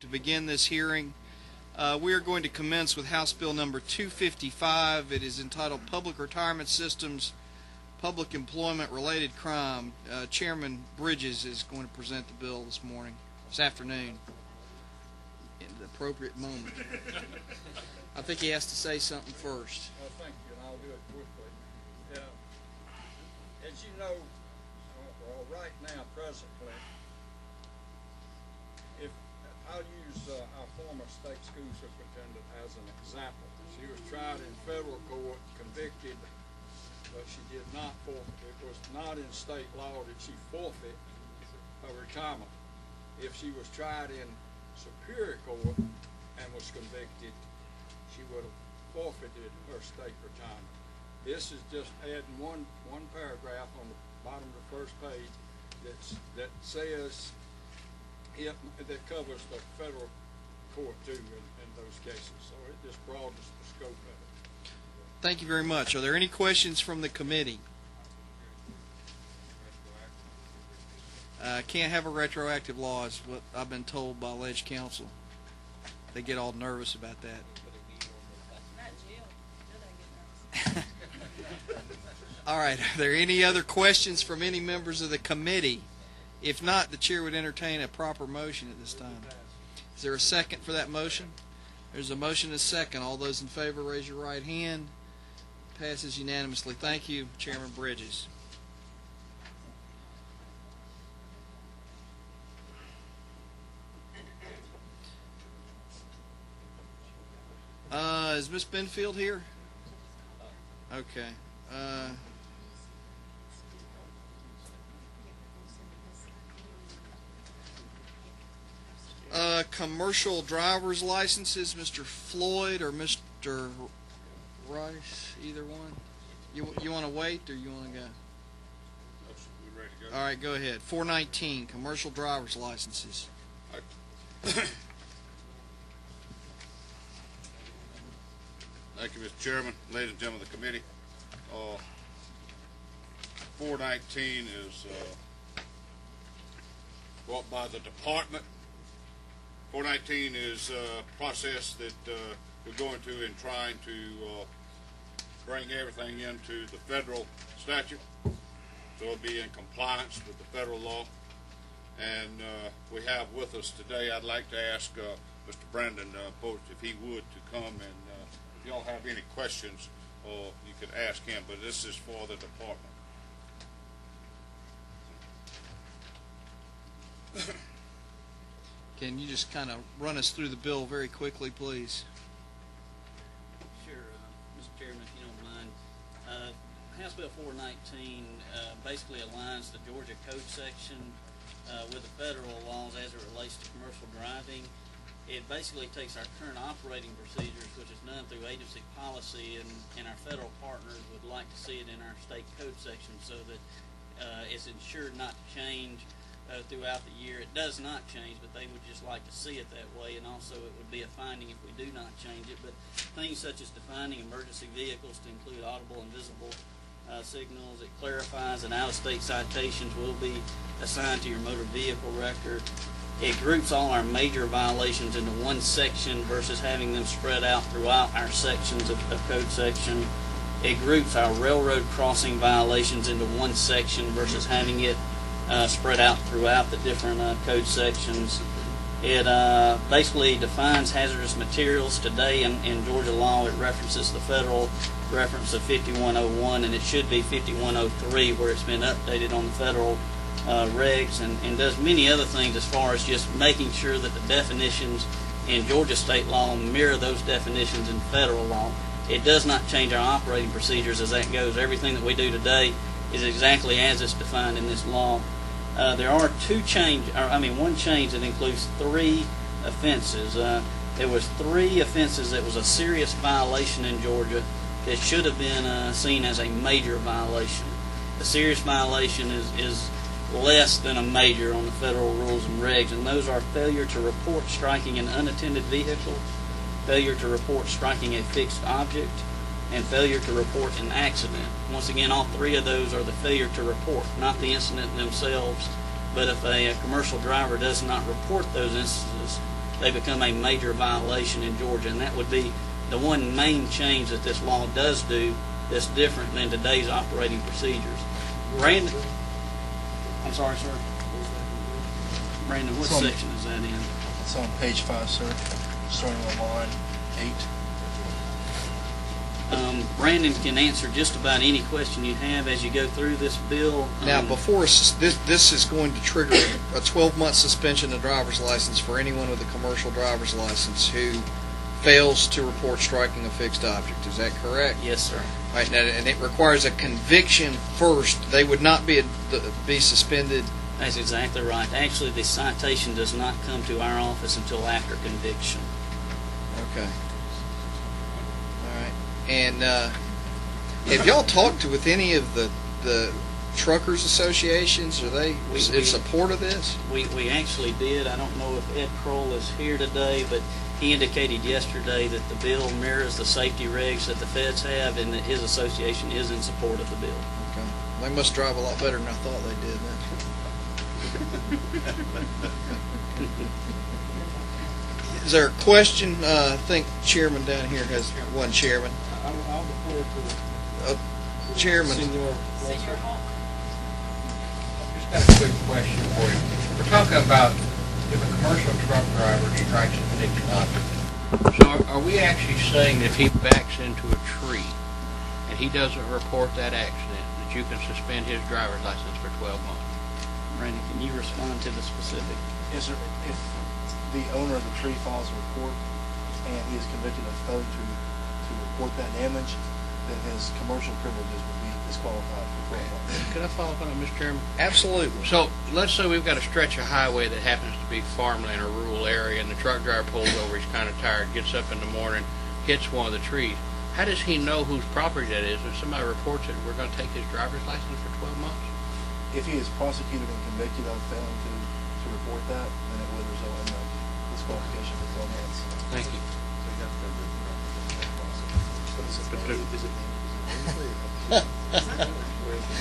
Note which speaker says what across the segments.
Speaker 1: To begin this hearing, we are going to commence with House Bill number 255. It is entitled Public Retirement Systems, Public Employment Related Crime. Chairman Bridges is going to present the bill this afternoon, in the appropriate moment. I think he has to say something first.
Speaker 2: Thank you, and I'll do it quickly. As you know, right now, presently, if I'll use our former state school superintendent as an example. She was tried in federal court, convicted, but she did not forfeit. It was not in state law that she forfeit her retirement. If she was tried in superior court and was convicted, she would have forfeited her state retirement. This is just adding one paragraph on the bottom of the first page that says that covers the federal court too in those cases. So it just broadens the scope of it.
Speaker 1: Thank you very much. Are there any questions from the committee? Can't have a retroactive law is what I've been told by alleged counsel. They get all nervous about that. All right, are there any other questions from any members of the committee? If not, the chair would entertain a proper motion at this time. Is there a second for that motion? There's a motion and a second. All those in favor, raise your right hand. Passes unanimously. Thank you, Chairman Bridges. Is Miss Benfield here? Okay. Commercial driver's licenses, Mr. Floyd or Mr. Rice, either one. You want to wait or you want to go?
Speaker 3: We're ready to go.
Speaker 1: All right, go ahead. 419, commercial driver's licenses.
Speaker 3: Thank you, Mr. Chairman, ladies and gentlemen of the committee. 419 is brought by the department. 419 is a process that we're going to in trying to bring everything into the federal statute, so it'll be in compliance with the federal law. And we have with us today, I'd like to ask Mr. Brandon Poach if he would to come and if y'all have any questions, you could ask him, but this is for the department.
Speaker 1: Can you just kind of run us through the bill very quickly, please?
Speaker 4: Sure, Mr. Chairman, if you don't mind. House Bill 419 basically aligns the Georgia Code section with the federal laws as it relates to commercial driving. It basically takes our current operating procedures, which is done through agency policy, and our federal partners would like to see it in our state code section so that it's ensured not to change throughout the year. It does not change, but they would just like to see it that way, and also it would be a finding if we do not change it. But things such as defining emergency vehicles to include audible and visible signals, it clarifies that out-of-state citations will be assigned to your motor vehicle record. It groups all our major violations into one section versus having them spread out throughout our sections of code section. It groups our railroad crossing violations into one section versus having it spread out throughout the different code sections. It basically defines hazardous materials. Today in Georgia law it references the federal reference of 5101, and it should be 5103 where it's been updated on the federal regs, and does many other things as far as just making sure that the definitions in Georgia state law mirror those definitions in federal law. It does not change our operating procedures as that goes. Everything that we do today is exactly as it's defined in this law. There are one change that includes 3 offenses. There was 3 offenses that was a serious violation in Georgia that should have been seen as a major violation. The serious violation is less than a major on the federal rules and regs, and those are failure to report striking an unattended vehicle, failure to report striking a fixed object, and failure to report an accident. Once again, all 3 of those are the failure to report, not the incident themselves. But if a commercial driver does not report those instances, they become a major violation in Georgia, and that would be the one main change that this law does do that's different than today's operating procedures. Brandon, I'm sorry, sir. Brandon, what section is that in?
Speaker 5: It's on page 5, sir, starting on line 8.
Speaker 4: Brandon can answer just about any question you have as you go through this bill.
Speaker 1: Now, before this is going to trigger a 12-month suspension of driver's license for anyone with a commercial driver's license who fails to report striking a fixed object. Is that correct?
Speaker 4: Yes, sir.
Speaker 1: All right, now, and it requires a conviction first. They would not be suspended.
Speaker 4: That's exactly right. Actually, the citation does not come to our office until after conviction.
Speaker 1: Okay. All right. And have y'all talked with any of the truckers associations? Are they in support of this?
Speaker 4: We actually did. I don't know if Ed Kroll is here today, but he indicated yesterday that the bill mirrors the safety regs that the feds have, and that his association is in support of the bill.
Speaker 1: Okay. They must drive a lot better than I thought they did then. Is there a question? I think Chairman down here has one. Chairman.
Speaker 2: I'll defer to the
Speaker 1: Chairman.
Speaker 2: Senior.
Speaker 6: Just got a quick question for you. We're talking about if a commercial truck driver strikes a fixed object. So are we actually saying that if he backs into a tree and he doesn't report that accident, that you can suspend his driver's license for 12 months?
Speaker 4: Brandon, can you respond to the specific?
Speaker 5: Yes, sir. If the owner of the tree files a report and he is convicted of failing to report that damage, then his commercial privileges would be disqualified for 12 months.
Speaker 6: Could I follow up on that, Mr. Chairman?
Speaker 1: Absolutely.
Speaker 6: So let's say we've got a stretch of highway that happens to be farmland or rural area, and the truck driver pulls over, he's kind of tired, gets up in the morning, hits one of the trees. How does he know whose property that is? If somebody reports it, we're going to take his driver's license for 12 months?
Speaker 5: If he is prosecuted and convicted of failing to report that, then it would result in a disqualification for 12 months.
Speaker 6: Thank you.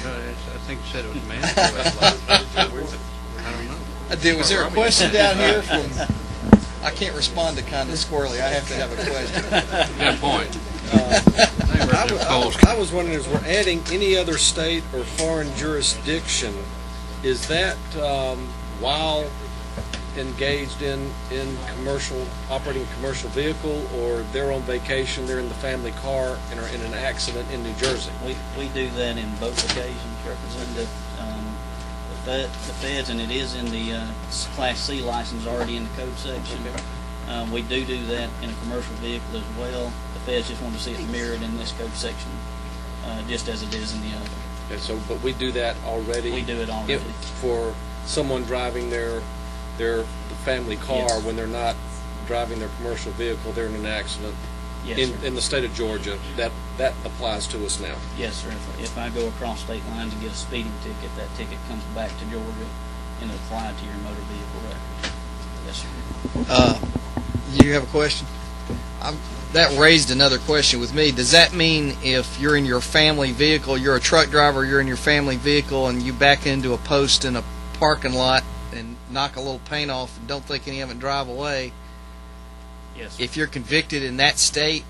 Speaker 6: I think you said it was mandatory. I don't know.
Speaker 1: Was there a question down here from? I can't respond to kind of squirrely. I have to have a question.
Speaker 6: Good point.
Speaker 7: I was wondering, as we're adding any other state or foreign jurisdiction, is that while engaged in operating commercial vehicle, or they're on vacation, they're in the family car and are in an accident in New Jersey?
Speaker 4: We do that in both occasions, Representative. The feds, and it is in the Class C license already in the code section. We do that in a commercial vehicle as well. The feds just want to see it mirrored in this code section, just as it is in the other.
Speaker 7: And so, but we do that already.
Speaker 4: We do it already.
Speaker 7: For someone driving their family car,
Speaker 4: Yes.
Speaker 7: when they're not driving their commercial vehicle, they're in an accident.
Speaker 4: Yes, sir.
Speaker 7: In the state of Georgia, that applies to us now.
Speaker 4: Yes, sir. If I go across state lines and get a speeding ticket, that ticket comes back to Georgia and it's applied to your motor vehicle record. Yes, sir.
Speaker 1: You have a question? That raised another question with me. Does that mean if you're in your family vehicle, you're a truck driver, you're in your family vehicle, and you back into a post in a parking lot and knock a little paint off and don't think any of it and drive away,
Speaker 4: Yes, sir.
Speaker 1: if you're convicted in that state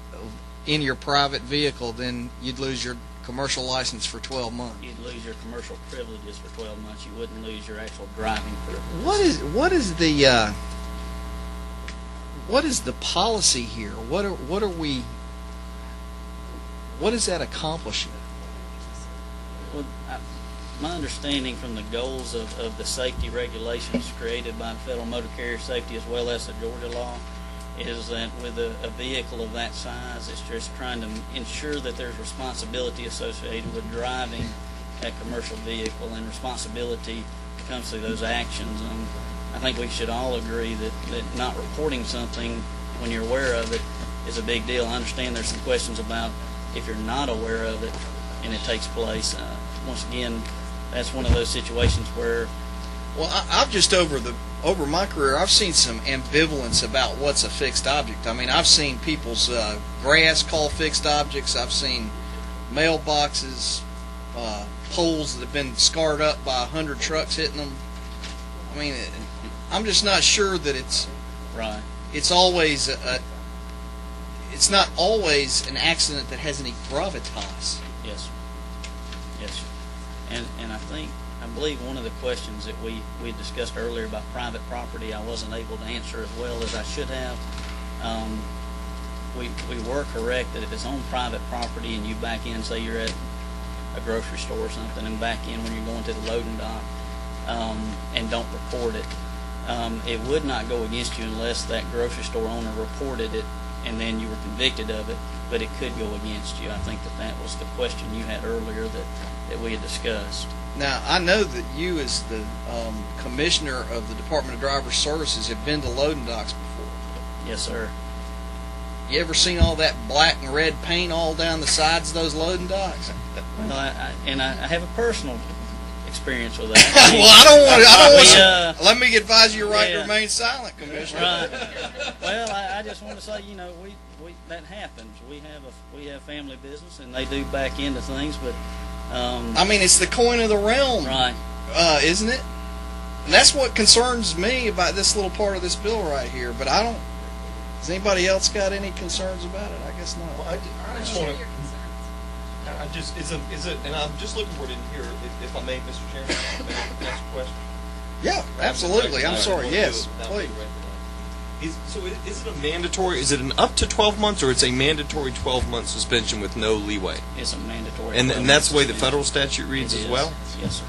Speaker 1: in your private vehicle, then you'd lose your commercial license for 12 months.
Speaker 4: You'd lose your commercial privileges for 12 months. You wouldn't lose your actual driving privileges.
Speaker 1: What is the policy here? What is that accomplishing?
Speaker 4: Well, my understanding from the goals of the safety regulations created by the Federal Motor Carrier Safety as well as the Georgia law is that with a vehicle of that size, it's just trying to ensure that there's responsibility associated with driving a commercial vehicle, and responsibility comes through those actions. And I think we should all agree that not reporting something when you're aware of it is a big deal. I understand there's some questions about if you're not aware of it and it takes place. Once again, that's one of those situations where...
Speaker 1: Well, I've just over my career, I've seen some ambivalence about what's a fixed object. I mean, I've seen people's grass called fixed objects. I've seen mailboxes, poles that have been scarred up by 100 trucks hitting them. I mean, I'm just not sure that it's
Speaker 4: Right.
Speaker 1: it's always it's not always an accident that has any gravitas.
Speaker 4: Yes. Yes. And I believe one of the questions that we discussed earlier about private property, I wasn't able to answer as well as I should have. We were correct that if it's on private property and you back in, say you're at a grocery store or something, and back in when you're going to the loading dock, and don't report it, it would not go against you unless that grocery store owner reported it and then you were convicted of it, but it could go against you. I think that was the question you had earlier that we had discussed.
Speaker 1: Now, I know that you, as the commissioner of the Department of Driver Services, have been to loading docks before.
Speaker 4: Yes, sir.
Speaker 1: You ever seen all that black and red paint all down the sides of those loading docks?
Speaker 4: Well, I have a personal experience with that.
Speaker 1: Well, I don't want. Let me advise you, right, to remain silent, Commissioner.
Speaker 4: Right. Well, I just want to say, we that happens. We have family business, and they do back into things, but.
Speaker 1: I mean, it's the coin of the realm,
Speaker 4: right?
Speaker 1: Isn't it? And that's what concerns me about this little part of this bill right here. But I don't. Has anybody else got any concerns about it? I guess not.
Speaker 8: Well, I just want to. I just is it, and I'm just looking for it in here, if I may, Mr. Chairman. May I ask a question?
Speaker 1: Yeah, absolutely. I'm sorry. Yes, please.
Speaker 8: So is it a mandatory? Is it an up to 12 months, or it's a mandatory 12-month suspension with no leeway?
Speaker 4: It's a mandatory.
Speaker 8: And that's the way the federal statute reads as well.
Speaker 4: Yes, sir.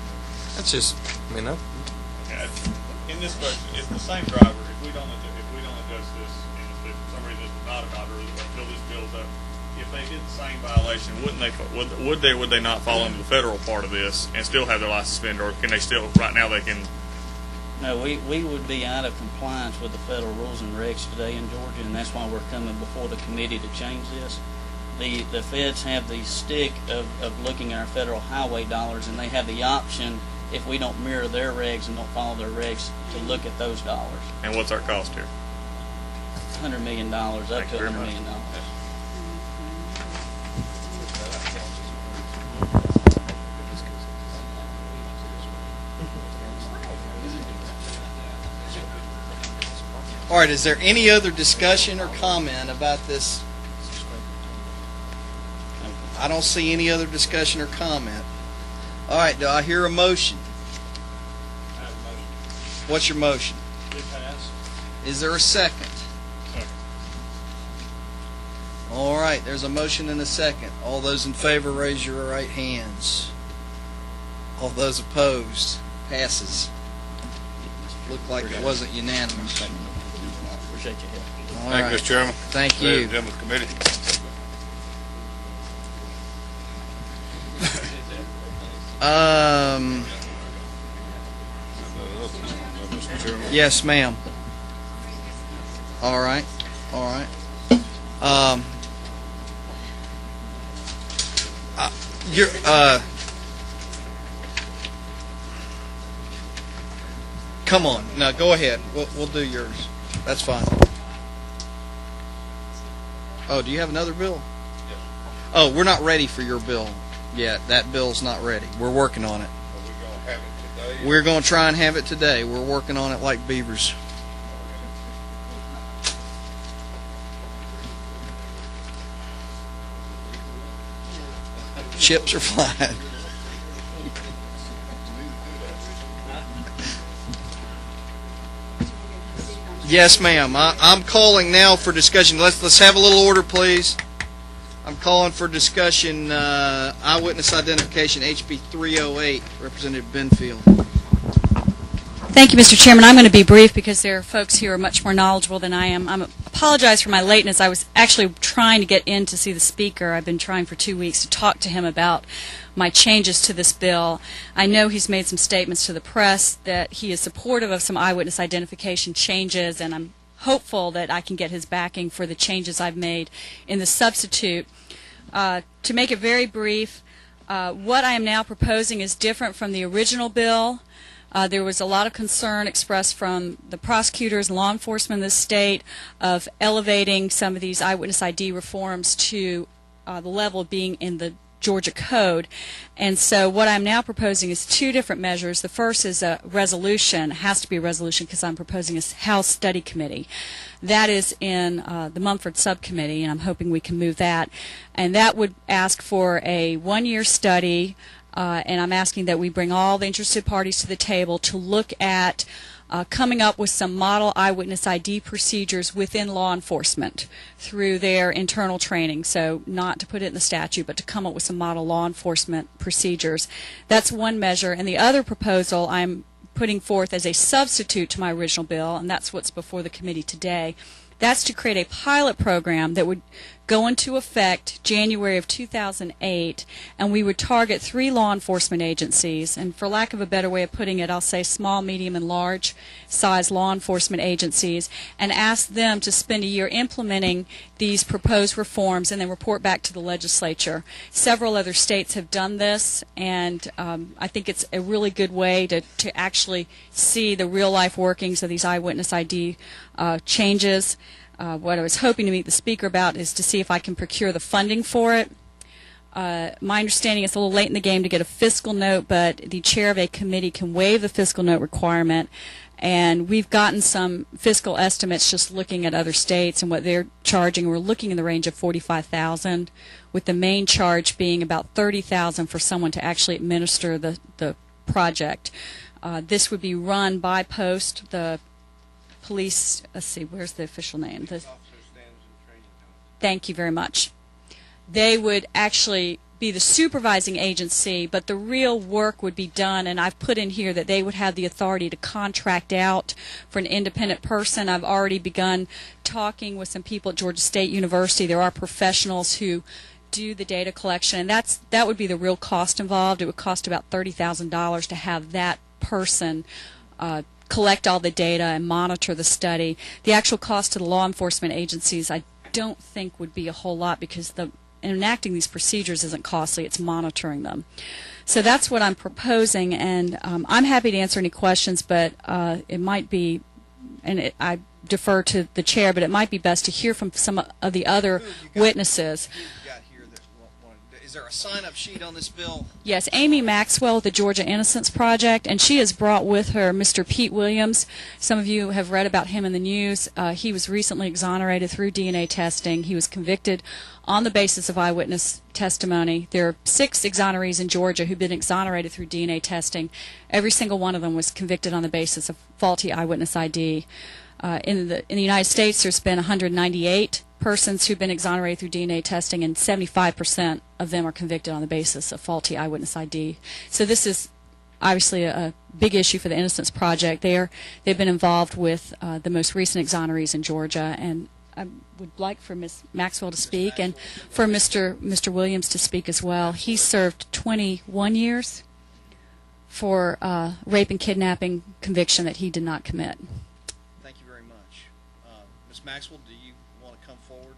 Speaker 8: That's just,
Speaker 9: in this question, it's the same driver. If we don't adjust this, and if for some reason it's not adopted, or until this bill's up, if they did the same violation, would they not fall into the federal part of this and still have their license suspended, or can they still right now they can?
Speaker 4: No, we would be out of compliance with the federal rules and regs today in Georgia, and that's why we're coming before the committee to change this. The feds have the stick of looking at our federal highway dollars, and they have the option, if we don't mirror their regs and don't follow their regs, to look at those dollars.
Speaker 9: And what's our cost here?
Speaker 4: $100 million, up to $100 million.
Speaker 1: All right, is there any other discussion or comment about this? I don't see any other discussion or comment. All right, do I hear a motion?
Speaker 9: I have a motion.
Speaker 1: What's your motion?
Speaker 9: It pass.
Speaker 1: Is there a second?
Speaker 9: Second.
Speaker 1: All right, there's a motion and a second. All those in favor, raise your right hands. All those opposed, passes. Looked like it wasn't unanimous.
Speaker 4: Appreciate your help.
Speaker 1: All
Speaker 3: Thank
Speaker 1: right.
Speaker 3: you, Mr. Chairman.
Speaker 1: Thank
Speaker 3: Ladies
Speaker 1: you.
Speaker 3: and gentlemen of the committee.
Speaker 1: Yes, ma'am. All right. All right. You're come on. No, go ahead. We'll do yours. That's fine. Oh, do you have another bill?
Speaker 9: Yes.
Speaker 1: Oh, we're not ready for your bill yet. That bill's not ready. We're working on it.
Speaker 3: Are we going to have it today?
Speaker 1: We're going to try and have it today. We're working on it like beavers. Chips are flying. Yes, ma'am. I'm calling now for discussion. Let's have a little order, please. I'm calling for discussion. Eyewitness identification, HB 308, Representative Benfield.
Speaker 10: Thank you, Mr. Chairman. I'm going to be brief because there are folks here who are much more knowledgeable than I am. I apologize for my lateness. I was actually trying to get in to see the Speaker. I've been trying for 2 weeks to talk to him about my changes to this bill. I know he's made some statements to the press that he is supportive of some eyewitness identification changes, and I'm hopeful that I can get his backing for the changes I've made in the substitute. To make it very brief, what I am now proposing is different from the original bill. There was a lot of concern expressed from the prosecutors and law enforcement in this state of elevating some of these eyewitness ID reforms to the level of being in the Georgia Code. And so what I'm now proposing is two different measures. The first is a resolution. It has to be a resolution because I'm proposing a House study committee. That is in the Mumford subcommittee, and I'm hoping we can move that. And that would ask for a one-year study, and I'm asking that we bring all the interested parties to the table to look at coming up with some model eyewitness ID procedures within law enforcement through their internal training. So not to put it in the statute, but to come up with some model law enforcement procedures. That's one measure. And the other proposal I'm putting forth as a substitute to my original bill, and that's what's before the committee today. That's to create a pilot program that would go into effect January of 2008, and we would target 3 law enforcement agencies. And for lack of a better way of putting it, I'll say small, medium, and large size law enforcement agencies, and ask them to spend a year implementing these proposed reforms and then report back to the legislature. Several other states have done this, and I think it's a really good way to actually see the real-life workings of these eyewitness ID changes. What I was hoping to meet the speaker about is to see if I can procure the funding for it. My understanding is a little late in the game to get a fiscal note, but the chair of a committee can waive the fiscal note requirement. And we've gotten some fiscal estimates just looking at other states and what they're charging. We're looking in the range of $45,000, with the main charge being about $30,000 for someone to actually administer the project. This would be run by Post, the police, let's see, where's the official name? Thank you very much. They would actually be the supervising agency, but the real work would be done, and I've put in here that they would have the authority to contract out for an independent person. I've already begun talking with some people at Georgia State University. There are professionals who do the data collection, and that would be the real cost involved. It would cost about $30,000 to have that person collect all the data and monitor the study. The actual cost to the law enforcement agencies I don't think would be a whole lot, because enacting these procedures isn't costly, it's monitoring them. So that's what I'm proposing, and I'm happy to answer any questions, but it might be, and I defer to the chair, but it might be best to hear from some of the other witnesses.
Speaker 1: Is there a sign-up sheet on this bill?
Speaker 10: Yes, Amy Maxwell with the Georgia Innocence Project, and she has brought with her Mr. Pete Williams. Some of you have read about him in the news. He was recently exonerated through DNA testing. He was convicted on the basis of eyewitness testimony. There are 6 exonerees in Georgia who've been exonerated through DNA testing. Every single one of them was convicted on the basis of faulty eyewitness ID. In the United States, there's been 198 persons who've been exonerated through DNA testing, and 75% of them are convicted on the basis of faulty eyewitness ID. So this is obviously a big issue for the Innocence Project. They've been involved with the most recent exonerees in Georgia, and I would like for Ms. Maxwell to speak and for Mr. Williams to speak as well. He served 21 years for rape and kidnapping conviction that he did not commit.
Speaker 1: Thank you very much. Ms. Maxwell, do you want to come forward?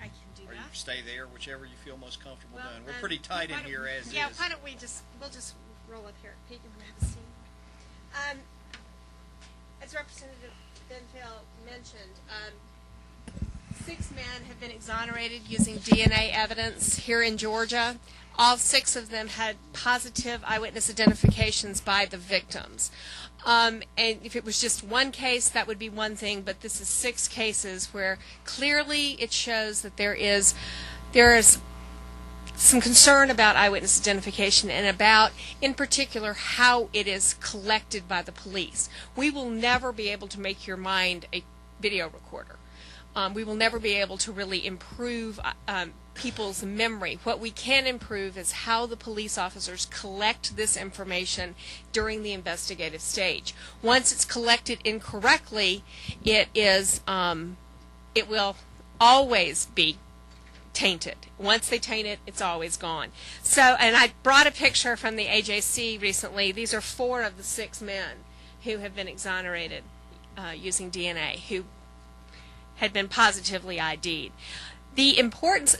Speaker 11: I can do
Speaker 1: Or
Speaker 11: that.
Speaker 1: you stay there, whichever you feel most comfortable
Speaker 11: Well,
Speaker 1: doing. We're pretty tight in here as is.
Speaker 11: Yeah, why don't we'll just roll up here. Pete, you want to have a seat? As Representative Benfield mentioned, 6 men have been exonerated using DNA evidence here in Georgia. All 6 of them had positive eyewitness identifications by the victims. And if it was just one case, that would be one thing, but this is 6 cases where clearly it shows that there is some concern about eyewitness identification and about, in particular, how it is collected by the police. We will never be able to make your mind a video recorder. We will never be able to really improve people's memory. What we can improve is how the police officers collect this information during the investigative stage. Once it's collected incorrectly, it will always be tainted. Once they taint it, it's always gone. So, and I brought a picture from the AJC recently. These are 4 of the 6 men who have been exonerated using DNA, who had been positively ID'd. The importance,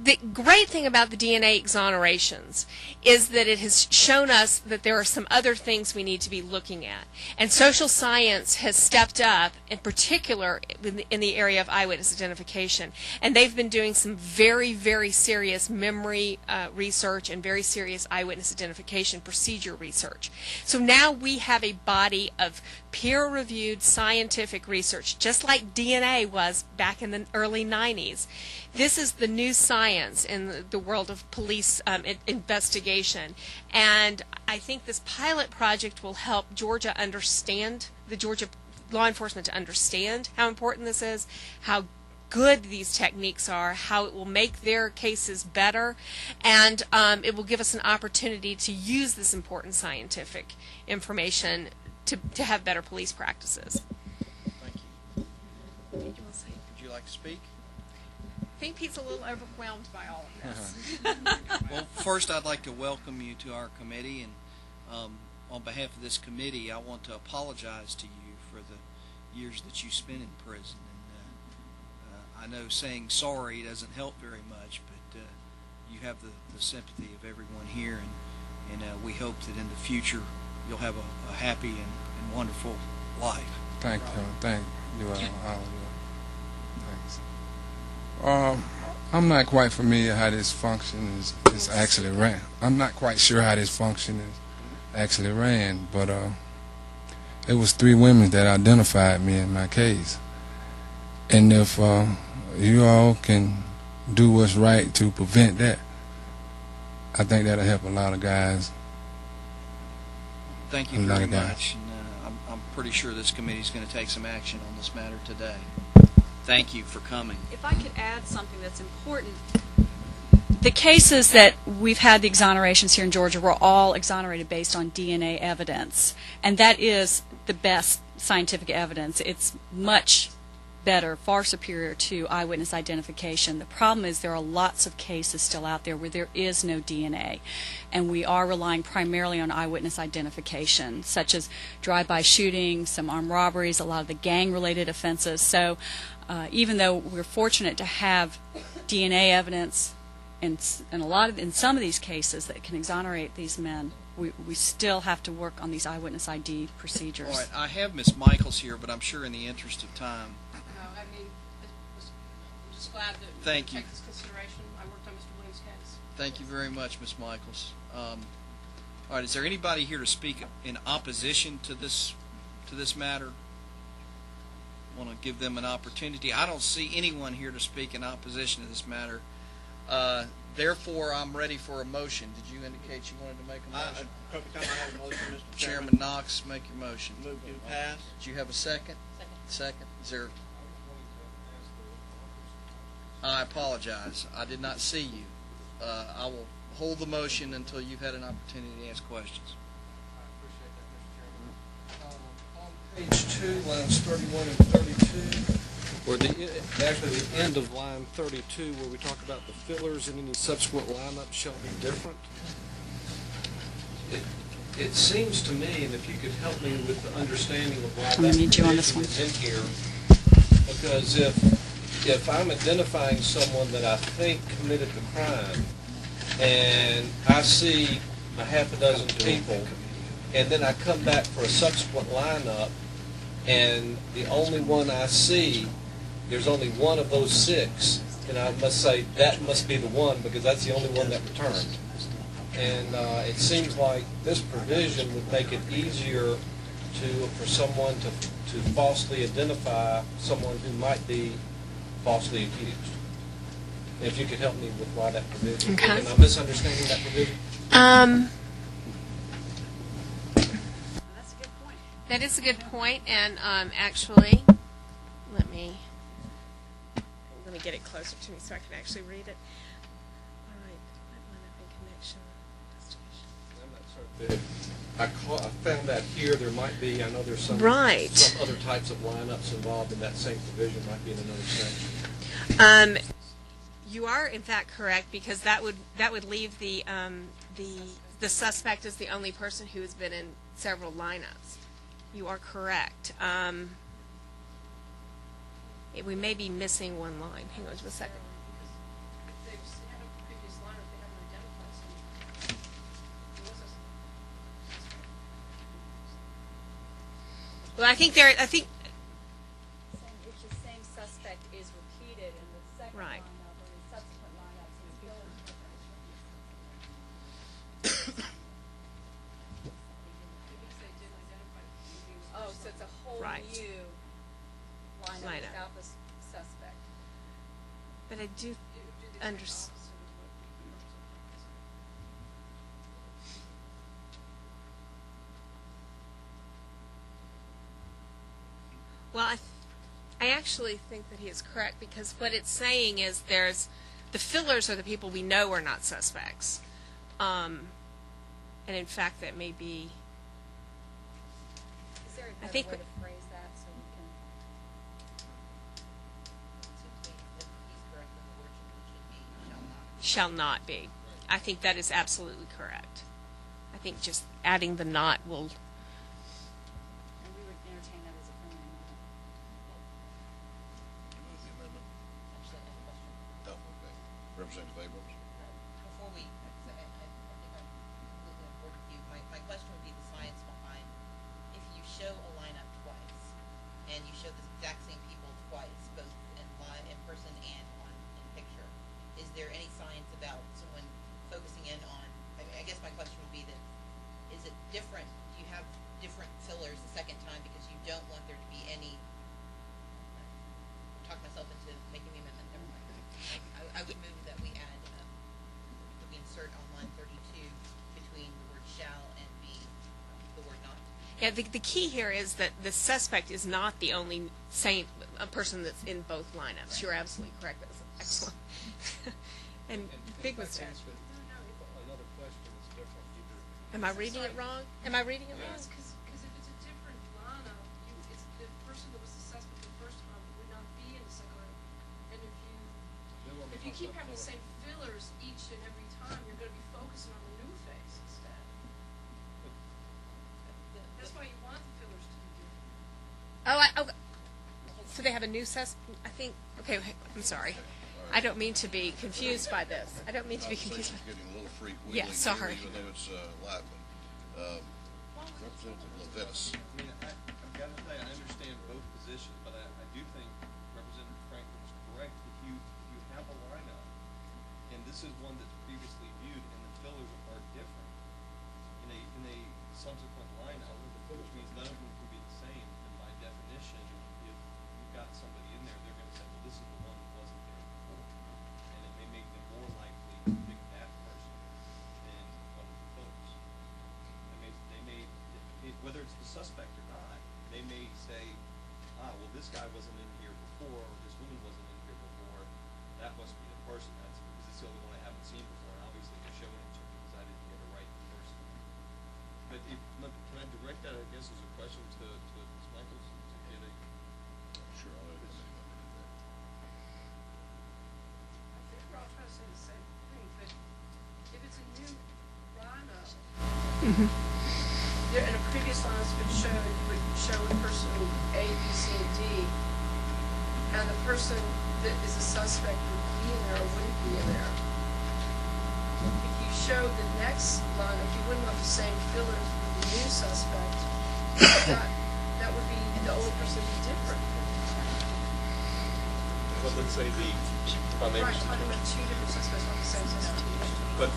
Speaker 11: the great thing about the DNA exonerations is that it has shown us that there are some other things we need to be looking at. And social science has stepped up, in particular in the area of eyewitness identification. And they've been doing some very, very serious memory research and very serious eyewitness identification procedure research. So now we have a body of peer-reviewed scientific research, just like DNA was back in the early 90s. This is the new science in the world of police investigation. And I think this pilot project will help Georgia understand, the Georgia law enforcement to understand how important this is, how good these techniques are, how it will make their cases better, and it will give us an opportunity to use this important scientific information to have better police practices.
Speaker 1: Thank you. Would you like to speak?
Speaker 11: I think Pete's a little overwhelmed by all of this.
Speaker 1: Well, first I'd like to welcome you to our committee, and on behalf of this committee, I want to apologize to you for the years that you spent in prison. And I know saying sorry doesn't help very much, but you have the sympathy of everyone here, and we hope that in the future you'll have a happy and wonderful life.
Speaker 12: Thank you all. Thanks. I'm not quite familiar how this function is actually ran. I'm not quite sure how this function is actually ran, but it was 3 women that identified me in my case. And if you all can do what's right to prevent that, I think that'll help a lot of guys.
Speaker 1: Thank you very much. And, I'm pretty sure this committee is going to take some action on this matter today. Thank you for coming.
Speaker 10: If I could add something that's important. The cases that we've had the exonerations here in Georgia were all exonerated based on DNA evidence, and that is the best scientific evidence. It's much better, far superior to eyewitness identification. The problem is there are lots of cases still out there where there is no DNA, and we are relying primarily on eyewitness identification, such as drive-by shootings, some armed robberies, a lot of the gang-related offenses. So even though we're fortunate to have DNA evidence in some of these cases that can exonerate these men, we still have to work on these eyewitness ID procedures.
Speaker 1: All right, I have Ms. Michaels here, but I'm sure in the interest of time.
Speaker 13: I'm just glad that
Speaker 1: Thank you.
Speaker 13: take this consideration. I worked on Mr. Williams' case.
Speaker 1: Thank you very much, Ms. Michaels. All right, is there anybody here to speak in opposition to this matter? Want to give them an opportunity. I don't see anyone here to speak in opposition to this matter. Therefore, I'm ready for a motion. Did you indicate you wanted to make a motion?
Speaker 14: Perfect time I have a motion, Mr.
Speaker 1: Chairman Knox, make your motion.
Speaker 14: Move to pass.
Speaker 1: Did you have a second? Second. Is there? I apologize. I did not see you. I will hold the motion until you've had an opportunity to ask questions.
Speaker 7: On page 2, lines 31 and 32, or actually the end of line 32, where we talk about the fillers and any subsequent lineup shall be different. It seems to me, and if you could help me with the understanding of why that is in here, because if I'm identifying someone that I think committed the crime, and I see a half a dozen people, and then I come back for a subsequent lineup, and the only one I see, there's only one of those 6, and I must say that must be the one because that's the only one that returned. And it seems like this provision would make it easier for someone to falsely identify someone who might be falsely accused. If you could help me with why that provision.
Speaker 11: Okay.
Speaker 7: Am I misunderstanding that provision?
Speaker 11: That is a good point, and actually, let me get it closer to me so I can actually read it. All right, lineup and connection investigation.
Speaker 7: I'm not certain. I found that here. There might be. I know there's some other types of lineups involved in that same provision. Might be in another section.
Speaker 11: You are in fact correct, because that would leave the suspect as the only person who has been in several lineups. You are correct. We may be missing one line. Hang on just a second. Well, I think it's
Speaker 10: the same suspect is repeated in the second
Speaker 11: Right.
Speaker 10: lineup or in subsequent lineups and still Oh, so it's a whole
Speaker 11: Right.
Speaker 10: new lineup
Speaker 11: Lineup.
Speaker 10: without the suspect.
Speaker 11: but I do understand. Well, I actually think that he is correct, because what it's saying is the fillers are the people we know are not suspects. And in fact, that may be,
Speaker 10: Is there a
Speaker 11: I
Speaker 10: better
Speaker 11: think
Speaker 10: way to phrase that so we can?
Speaker 11: shall not be. I think that is absolutely correct. I think just adding the not will,
Speaker 10: And we would entertain that as a friendly amendment.
Speaker 15: Move the amendment.
Speaker 16: Actually, I have a question.
Speaker 15: Oh, okay. Representative Abrams.
Speaker 16: Before we, I think I'm completely on board with you. My question would be the science behind, if you show a lineup twice, and you show the exact same people twice, both in person and in picture, is there any science about someone focusing in on, I guess my question would be that, is it different, do you have different fillers the second time because you don't want there to be any, talk myself into making the amendment, never mind. I would move that we add, that we insert on line 32 between the word shall and the word not.
Speaker 11: yeah, the key here is that the suspect is not the only a person that's in both lineups. You're absolutely correct. That's excellent. And big mistake.
Speaker 5: Another question is different.
Speaker 11: Am I reading it wrong? Am I reading it wrong?
Speaker 13: Because if it's a different lineup, it's the person that was the suspect the first time would not be in the second lineup. And if you keep having the same fillers each and every time, you're going to be focusing on the new face instead. That's why you want the fillers to be different.
Speaker 11: So they have a new I think, okay, I'm sorry. I don't mean to be confused by this. I don't mean to be confused.
Speaker 15: Conversation's getting a little freak-wheeling
Speaker 11: Yeah, sorry.
Speaker 15: here, even though it's live. Representative Levitas.
Speaker 8: I mean, I've got to say, I understand both positions, but I do think Representative Franklin is correct. If you have a lineup, and this is one that's previously viewed, and the fillers are different in a subsequent lineup, which means none of them can be the same. And by definition, if you've got somebody in there, they're going to say, well, this is the one that wasn't there before, and it may make them more likely to pick that person than one of the fillers. Whether it's the suspect or not, they may say, well, this guy wasn't in here before, or this woman wasn't in here before, that must be the person, that's because it's the only one I haven't seen before, and obviously they're showing it to me because I didn't get it right the first time. But can I direct that, I guess, as a question to Ms. Michaels, to get a...
Speaker 15: Sure, I'll let the committee member do that.
Speaker 13: I think we're all trying to say the same thing, but if it's a new lineup, in a previous line that's been shown, you would show a person A, B, C, and D, and the person that is a suspect would be in there or wouldn't be in there. If you showed the next lineup, you wouldn't have the same fillers with the new suspect. That would be the only person who'd be different.
Speaker 8: But let's say if I may...
Speaker 13: Right, talking about two different suspects, not the same suspect.
Speaker 8: But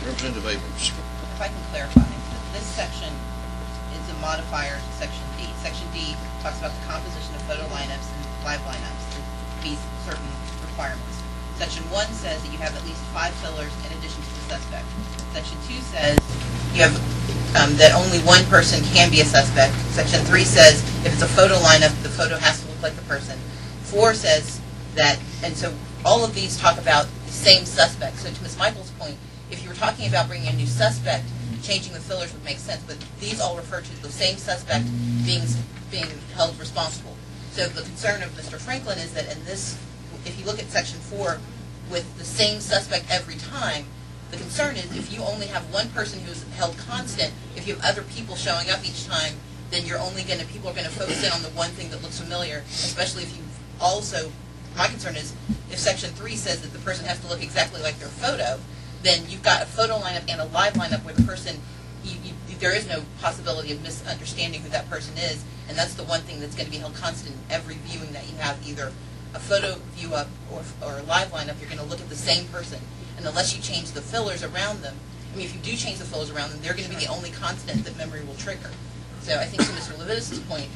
Speaker 15: Representative Abrams.
Speaker 16: If I can clarify, this section is a modifier to Section D. Section D talks about the composition of photo lineups and live lineups to meet certain requirements. Section 1 says that you have at least 5 fillers in addition to the suspect. Section 2 says you have that only one person can be a suspect. Section 3 says if it's a photo lineup, the photo has to look like the person. 4 says that, and so all of these talk about the same suspect. So to Ms. Michaels' point, if you were talking about bringing a new suspect, changing the fillers would make sense, but these all refer to the same suspect being held responsible. So the concern of Mr. Franklin is that in this, if you look at Section 4 with the same suspect every time, the concern is if you only have one person who's held constant, if you have other people showing up each time, then people are gonna focus in on the one thing that looks familiar, especially if you also, my concern is, if Section 3 says that the person has to look exactly like their photo, then you've got a photo lineup and a live lineup where the person, there is no possibility of misunderstanding who that person is, and that's the one thing that's going to be held constant in every viewing that you have, either a photo view up or a live lineup. You're going to look at the same person, and unless you change the fillers around them, I mean, if you do change the fillers around them, they're going to be the only constant that memory will trigger. So I think to Mr. Levitas' point,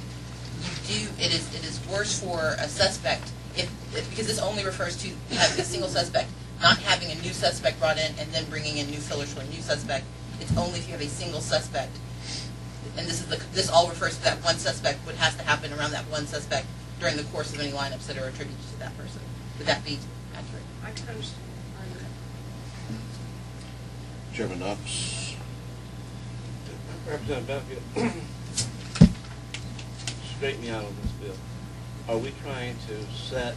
Speaker 16: it is worse for a suspect because this only refers to having a single suspect, not having a new suspect brought in and then bringing in new fillers for a new suspect. It's only if you have a single suspect, and this all refers to that one suspect. What has to happen around that one suspect during the course of any lineups that are attributed to that person. Would that be accurate?
Speaker 13: I can understand.
Speaker 15: Chairman Knox.
Speaker 17: Representative Benfield, straighten me out on this bill. Are we trying to set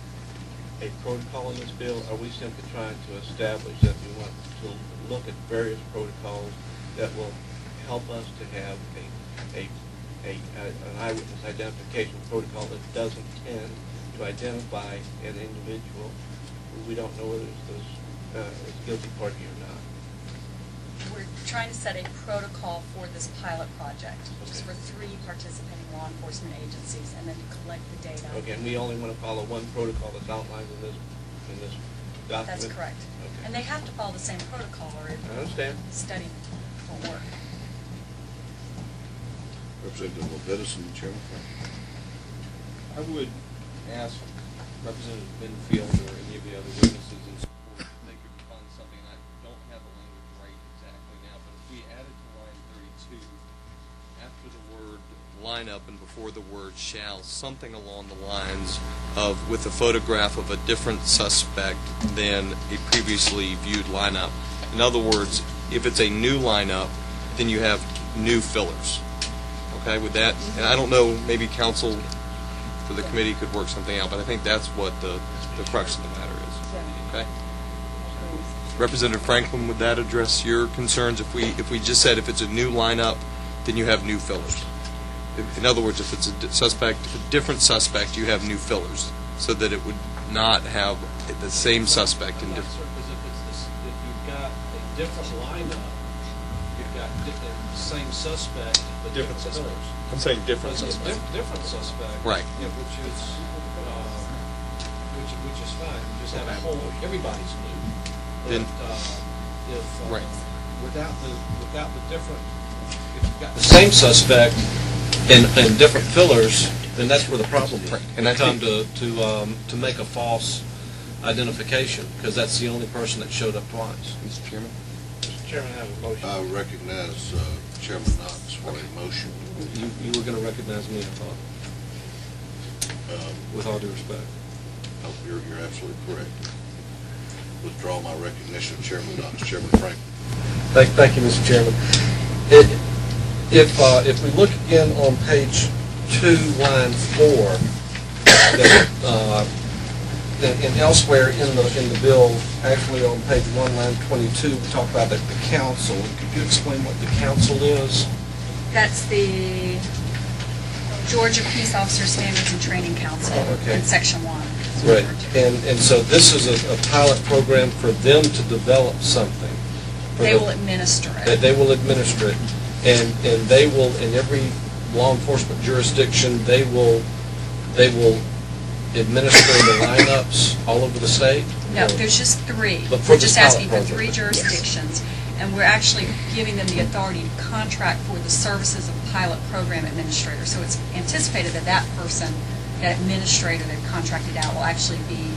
Speaker 17: a protocol in this bill? Are we simply trying to establish that we want to look at various protocols that will help us to have an eyewitness identification protocol that doesn't tend to identify an individual who we don't know whether it's guilty party or not?
Speaker 10: We're trying to set a protocol for this pilot project, which is for 3 participating law enforcement agencies, and then to collect the data.
Speaker 17: Okay, and we only want to follow one protocol that's outlined in this document?
Speaker 10: That's correct.
Speaker 17: Okay.
Speaker 10: And they have to follow the same protocol or
Speaker 17: I understand.
Speaker 10: the study won't work.
Speaker 15: Representative Levitas and Chairman Frank.
Speaker 8: I would ask Representative Benfield or any of the other witnesses in support if they could find something, and I don't have the language right exactly now, but if we added to line 32, after the word lineup and before the word shall, something along the lines of with a photograph of a different suspect than a previously viewed lineup. In other words, if it's a new lineup, then you have new fillers. Okay, with that, and I don't know, maybe counsel for the committee could work something out, but I think that's what the crux of the matter is. Okay? Representative Franklin, would that address your concerns? If we just said if it's a new lineup, then you have new fillers. In other words, if it's a different suspect, you have new fillers, so that it would not have the same suspect in different.
Speaker 7: If you've got a different lineup, you've got the same suspect, but different fillers.
Speaker 9: I'm saying different suspect.
Speaker 7: Different suspect.
Speaker 9: Right.
Speaker 7: Yeah, which is fine. You just have a whole, everybody's new. But,
Speaker 9: Then, right.
Speaker 7: Without the different, if you've got the same suspect and different fillers, then that's where the problem is.
Speaker 9: Right.
Speaker 7: And I come to make a false identification, because that's the only person that showed up twice.
Speaker 9: Mr. Chairman?
Speaker 17: Mr. Chairman, I have a motion.
Speaker 15: I recognize Chairman Knox for a motion.
Speaker 7: You were going to recognize me, I thought, with all due respect.
Speaker 15: Oh, you're absolutely correct. Withdraw my recognition of Chairman Knox. Chairman Frank.
Speaker 7: Thank you, Mr. Chairman. If we look again on page 2, line 4, and elsewhere in the bill, actually on page 1, line 22, we talk about the council. Could you explain what the council is?
Speaker 10: That's the Georgia Peace Officer Standards and Training Council in Section 1.
Speaker 7: Right, and so this is a pilot program for them to develop something.
Speaker 10: They will administer it.
Speaker 7: They will administer it, and they will, in every law enforcement jurisdiction, they will administer the lineups all over the state?
Speaker 10: No, there's just 3.
Speaker 7: But for
Speaker 10: We're just
Speaker 7: this pilot
Speaker 10: asking for
Speaker 7: program.
Speaker 10: 3 jurisdictions, and we're actually giving them the authority to contract for the services of pilot program administrator. So it's anticipated that that person, that administrator they've contracted out, will actually be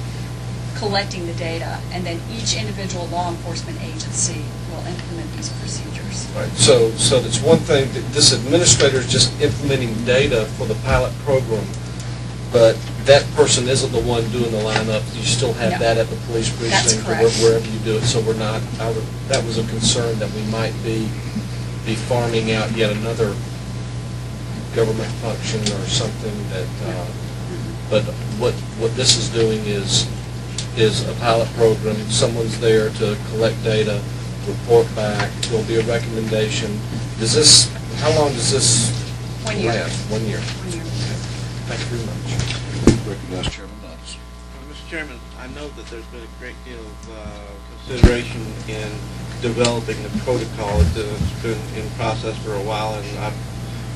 Speaker 10: collecting the data, and then each individual law enforcement agency will implement these procedures.
Speaker 7: Right. So it's one thing that this administrator is just implementing data for the pilot program, but that person isn't the one doing the lineup. You still have that at the police precinct or wherever you do it. So we're not. That was a concern that we might be farming out yet another government function or something that. But what this is doing is a pilot program. Someone's there to collect data, report back. There'll be a recommendation. How long does this
Speaker 10: 1 year.
Speaker 7: Last 1 year.
Speaker 10: 1 year.
Speaker 7: Thank you very much.
Speaker 15: Recognize Chairman Knotts.
Speaker 17: Mr. Chairman, I know that there's been a great deal of consideration in developing the protocol. It's been in process for a while, and I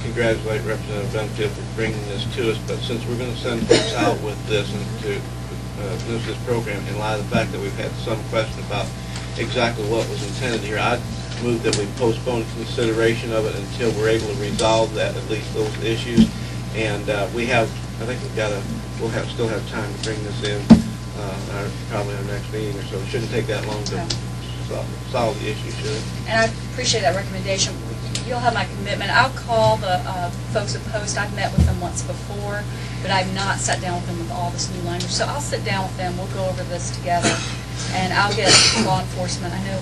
Speaker 17: congratulate Representative Dunfield for bringing this to us. But since we're going to send folks out with this and to finish this program, in light of the fact that we've had some question about exactly what was intended here, I move that we postpone consideration of it until we're able to resolve that, at least those issues. And we have, I think we'll still have time to bring this in, probably our next meeting or so. It shouldn't take that long to solve the issue, should it?
Speaker 10: And I appreciate that recommendation. You'll have my commitment. I'll call the folks at Post. I've met with them once before, but I've not sat down with them with all this new language. So I'll sit down with them. We'll go over this together, and I'll get law enforcement. I know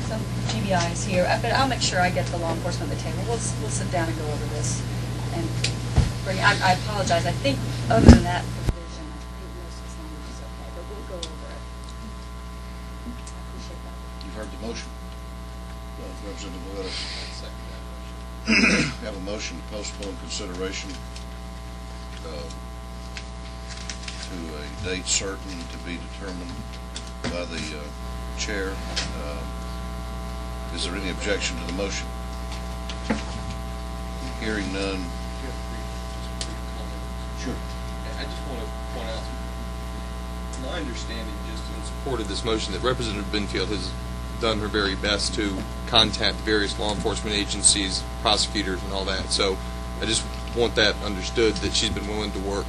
Speaker 10: some GBI is here, but I'll make sure I get the law enforcement at the table. We'll sit down and go over this. And I apologize. I think other than that provision, I think most of this language is okay, but we'll go over it. I appreciate that.
Speaker 15: You've heard the motion. Representative Willis.
Speaker 8: Second that motion.
Speaker 15: Have a motion to postpone consideration to a date certain to be determined by the chair. Is there any objection to the motion? Hearing none. Sure.
Speaker 8: I just want to point out, my understanding, just in support of this motion, that Representative Benfield has done her very best to contact various law enforcement agencies, prosecutors, and all that. So I just want that understood, that she's been willing to work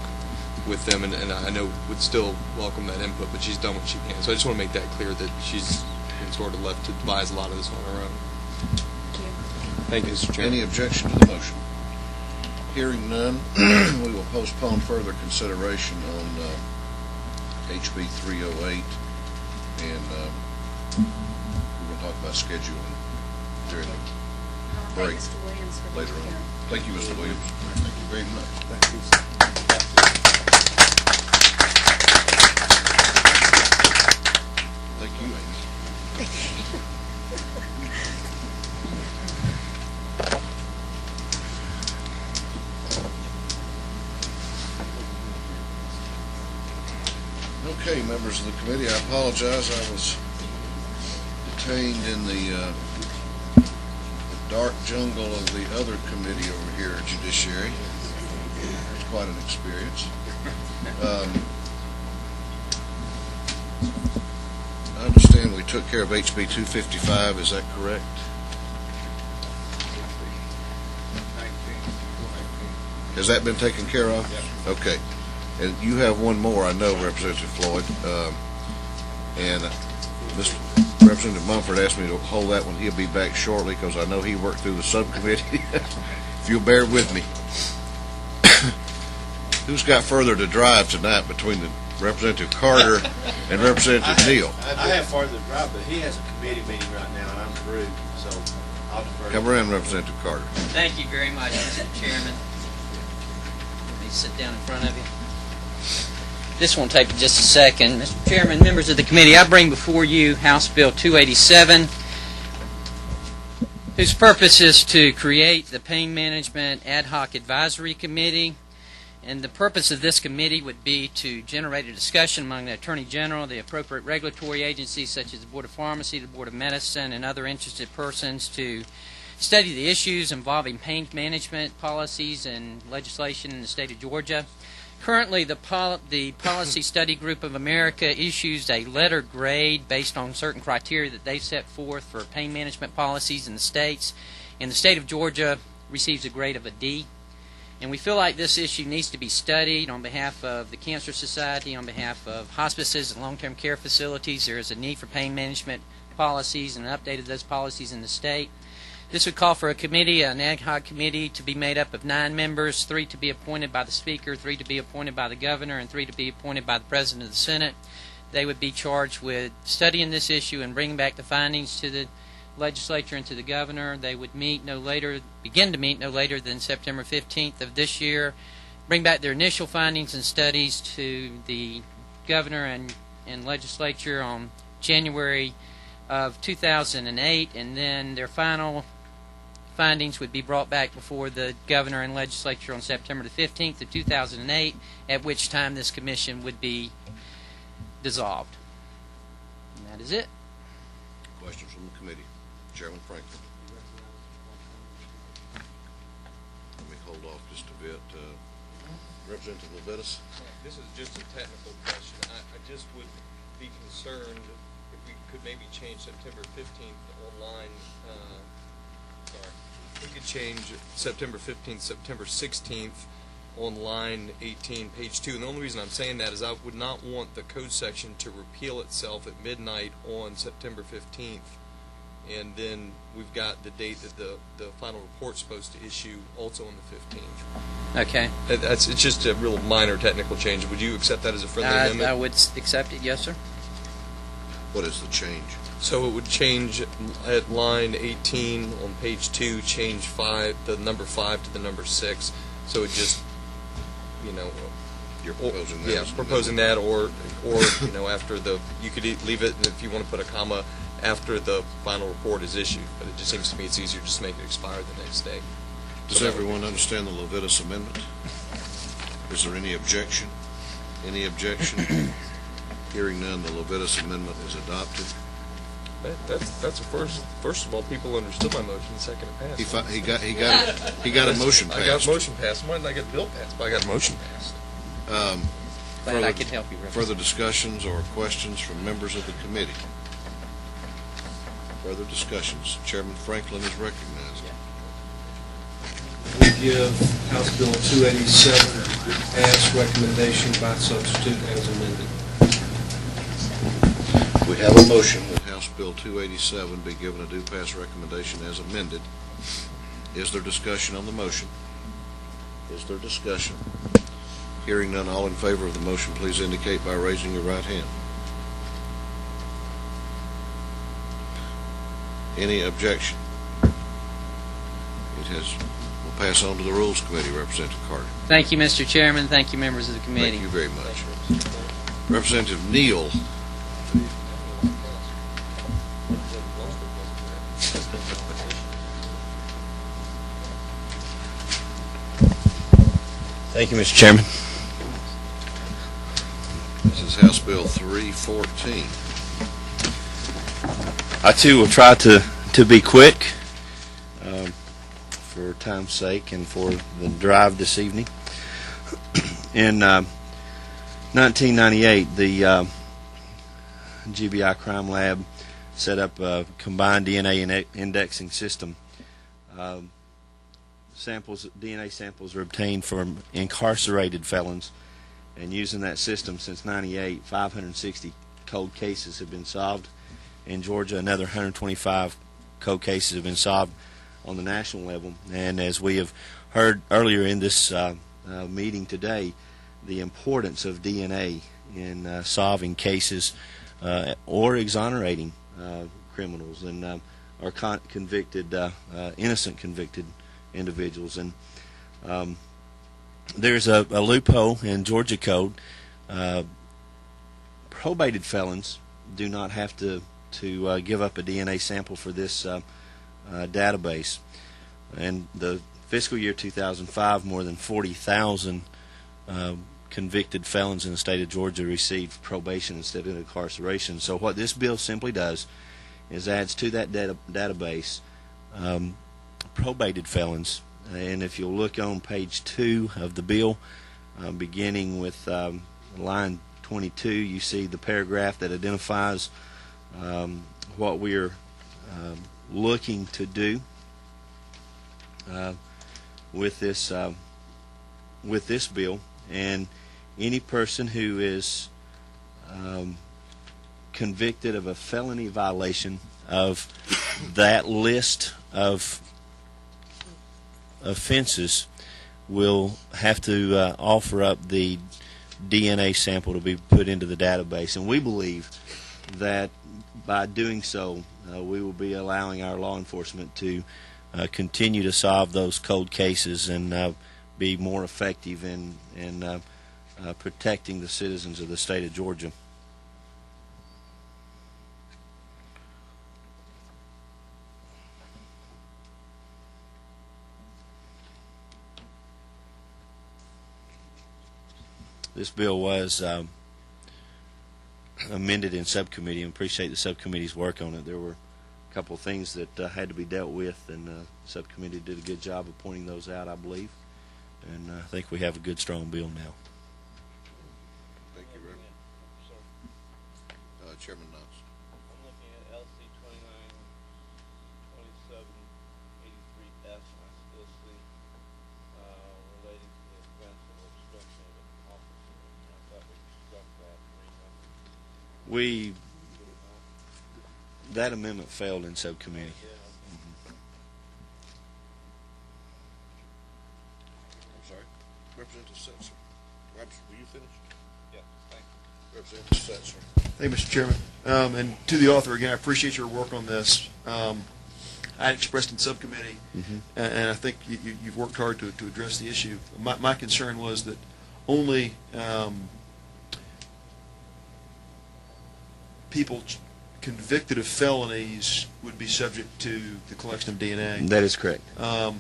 Speaker 8: with them, and I know would still welcome that input, but she's done what she can. So I just want to make that clear, that she's been sort of left to devise a lot of this on her own. Thank you, Mr. Chairman.
Speaker 15: Any objection to the motion? Hearing none, we will postpone further consideration on HB 308, and we're going to talk about scheduling during the break later on. Thank you, Mr. Williams. Thank you very much.
Speaker 7: Thank you.
Speaker 15: Thank you, Amy. Okay, members of the committee, I apologize. I was detained in the dark jungle of the other committee over here at Judiciary. It's quite an experience. I understand we took care of HB 255. Is that correct? Has that been taken care of?
Speaker 3: Yes.
Speaker 15: Okay. And you have one more, I know, Representative Floyd. And Mr. Representative Mumford asked me to hold that one. He'll be back shortly because I know he worked through the subcommittee. If you'll bear with me. Who's got further to drive tonight between the Representative Carter and Representative Neal?
Speaker 18: I have farther to drive, but he has a committee meeting right now, and I'm through, so I'll defer.
Speaker 15: Come around, Representative Carter.
Speaker 4: Thank you very much, Mr. Chairman. Let me sit down in front of you. This won't take just a second. Mr. Chairman, members of the committee, I bring before you House Bill 287, whose purpose is to create the Pain Management Ad Hoc Advisory Committee. And the purpose of this committee would be to generate a discussion among the Attorney General, the appropriate regulatory agencies such as the Board of Pharmacy, the Board of Medicine, and other interested persons to study the issues involving pain management policies and legislation in the state of Georgia. Currently, the Policy Study Group of America issues a letter grade based on certain criteria that they set forth for pain management policies in the states. And the state of Georgia receives a grade of a D. And we feel like this issue needs to be studied on behalf of the Cancer Society, on behalf of hospices and long-term care facilities. There is a need for pain management policies and an update of those policies in the state. This would call for a committee, an ad hoc committee, to be made up of 9 members, 3 to be appointed by the Speaker, 3 to be appointed by the Governor, and 3 to be appointed by the President of the Senate. They would be charged with studying this issue and bringing back the findings to the Legislature and to the Governor. They would begin to meet no later than September 15th of this year, bring back their initial findings and studies to the Governor and Legislature on January of 2008, and then their final
Speaker 19: findings would be brought back before the governor and legislature on September the 15th of 2008, at which time this commission would be dissolved. And that is it.
Speaker 15: Questions from the committee? Chairman Franklin. Let me hold off just a bit. Representative Levitas.
Speaker 8: This is just a technical question. I just would be concerned if we could maybe change September 15th online. We could change September 15th, September 16th on line 18, page 2. And the only reason I'm saying that is I would not want the code section to repeal itself at midnight on September 15th. And then we've got the date that the final report's supposed to issue also on the 15th.
Speaker 19: Okay.
Speaker 8: It's just a real minor technical change. Would you accept that as a friendly amendment?
Speaker 19: I would accept it, yes, sir.
Speaker 15: What is the change?
Speaker 8: So it would change at line 18 on page 2, change the number 5 to the number 6. So it just,
Speaker 15: You're proposing that?
Speaker 8: Yeah, proposing that, or after you could leave it if you want to put a comma after the final report is issued. But it just seems to me it's easier just to make it expire the next day.
Speaker 15: Does everyone understand the Levitas amendment? Is there any objection? Any objection? Hearing none, the Levitas amendment is adopted.
Speaker 8: That's a first. First of all, people understood my motion. Second, it passed.
Speaker 15: He got a motion passed.
Speaker 8: I got a motion passed. Why didn't I get a bill passed? But I got a motion passed.
Speaker 19: Glad I could help you,
Speaker 15: Further discussions or questions from members of the committee? Further discussions. Chairman Franklin is recognized.
Speaker 7: We give House Bill 287 pass recommendation by substitute as amended.
Speaker 15: We have a motion that House Bill 287 be given a due pass recommendation as amended. Is there discussion on the motion? Is there discussion? Hearing none, all in favor of the motion, please indicate by raising your right hand. Any objection? It has. We'll pass on to the Rules Committee. Representative Carter.
Speaker 19: Thank you, Mr. Chairman. Thank you, members of the committee.
Speaker 15: Thank you very much. Representative Neal.
Speaker 18: Thank you, Mr. Chairman.
Speaker 15: This is House Bill 314.
Speaker 18: I too will try to be quick for time's sake and for the drive this evening. In 1998, the GBI Crime Lab set up a combined DNA indexing system. DNA samples are obtained from incarcerated felons, and using that system since '98, 560 cold cases have been solved. In Georgia, another 125 cold cases have been solved on the national level. And as we have heard earlier in this meeting today, the importance of DNA in solving cases or exonerating criminals and or convicted, innocent convicted individuals. And there's a loophole in Georgia code. Probated felons do not have to give up a DNA sample for this database. And the fiscal year 2005, more than 40,000 convicted felons in the state of Georgia received probation instead of incarceration. So what this bill simply does is adds to that database probated felons. And if you'll look on page 2 of the bill, beginning with line 22, you see the paragraph that identifies what we're looking to do with this bill. And any person who is convicted of a felony violation of that list of offenses will have to offer up the DNA sample to be put into the database. And we believe that by doing so, we will be allowing our law enforcement to continue to solve those cold cases and be more effective in protecting the citizens of the state of Georgia. this bill was amended in subcommittee, and appreciate the subcommittee's work on it. There were a couple of things that had to be dealt with, and the subcommittee did a good job of pointing those out, I believe. And I think we have a good, strong bill now.
Speaker 15: Thank you, Rick. Chairman Knox.
Speaker 17: I'm looking at LC 292783F, and I still see relating to the offense of obstruction of an officer. And I thought we struck that
Speaker 18: That amendment failed in subcommittee.
Speaker 15: I'm sorry. Representative Setzer. Were you finished?
Speaker 17: Yeah, thank you.
Speaker 15: Representative Setzer.
Speaker 20: Thank you, Mr. Chairman. And to the author, again, I appreciate your work on this. I had expressed in subcommittee, and I think you've worked hard to address the issue. My concern was that only people convicted of felonies would be subject to the collection of DNA.
Speaker 18: That is correct.
Speaker 20: The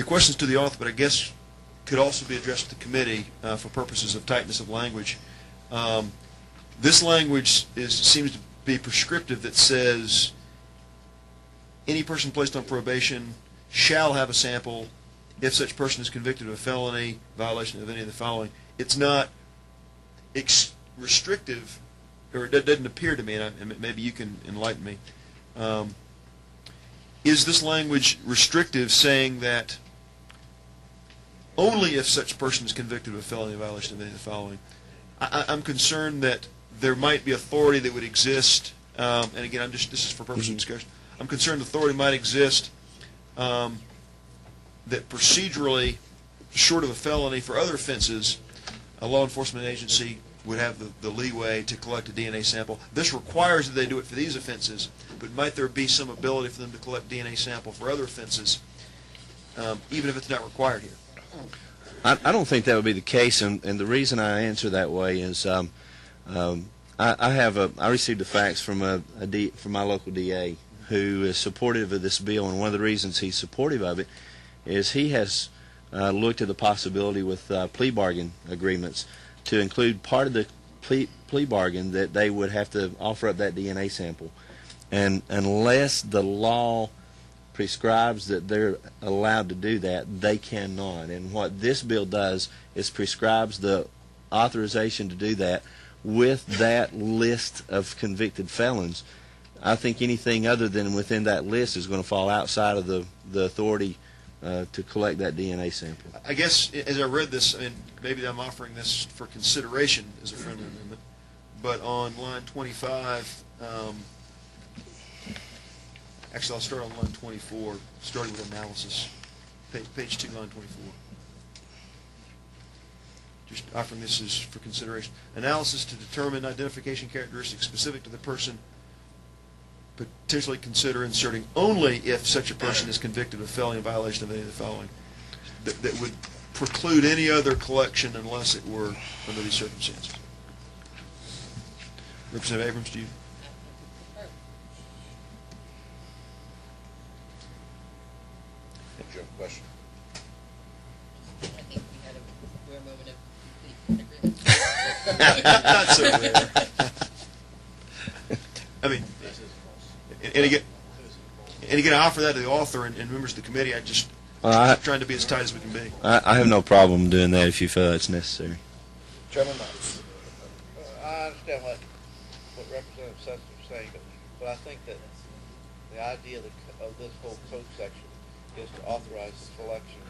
Speaker 20: questions to the author, but I guess could also be addressed to the committee for purposes of tightness of language. This language seems to be prescriptive that says any person placed on probation shall have a sample if such person is convicted of a felony, violation of any of the following. It's not restrictive, or it doesn't appear to me, and maybe you can enlighten me. Is this language restrictive, saying that only if such person is convicted of a felony, violation of any of the following? I'm concerned that there might be authority that would exist, and again, this is for purpose of discussion. I'm concerned authority might exist that procedurally, short of a felony for other offenses, a law enforcement agency would have the leeway to collect a DNA sample. This requires that they do it for these offenses, but might there be some ability for them to collect DNA sample for other offenses, even if it's not required here?
Speaker 18: I don't think that would be the case, and the reason I answer that way is I received a fax from from my local DA who is supportive of this bill, and one of the reasons he's supportive of it is he has looked at the possibility with plea bargain agreements to include part of the plea bargain that they would have to offer up that DNA sample, and unless the law prescribes that they're allowed to do that, they cannot. And what this bill does is prescribes the authorization to do that with that list of convicted felons. I think anything other than within that list is going to fall outside of the authority to collect that DNA sample.
Speaker 20: I guess as I read this, I mean, maybe I'm offering this for consideration as a friendly amendment, but on line 25, actually I'll start on line 24, starting with analysis, page 2, line 24. Just offering this as for consideration. Analysis to determine identification characteristics specific to the person, potentially consider inserting only if such a person is convicted of felony in violation of any of the following. That would preclude any other collection unless it were under these circumstances. Representative Abrams, do you?
Speaker 15: Did you have a question?
Speaker 16: I think we're moving to agreement.
Speaker 20: Not so rare. I mean, and again, I offer that to the author and members of the committee. I'm trying to be as tight as we can be.
Speaker 18: I have no problem doing that if you feel that's necessary.
Speaker 15: Chairman Knox.
Speaker 17: I understand what Representative Sessions is saying, but I think that the idea of this whole code section is to authorize the collection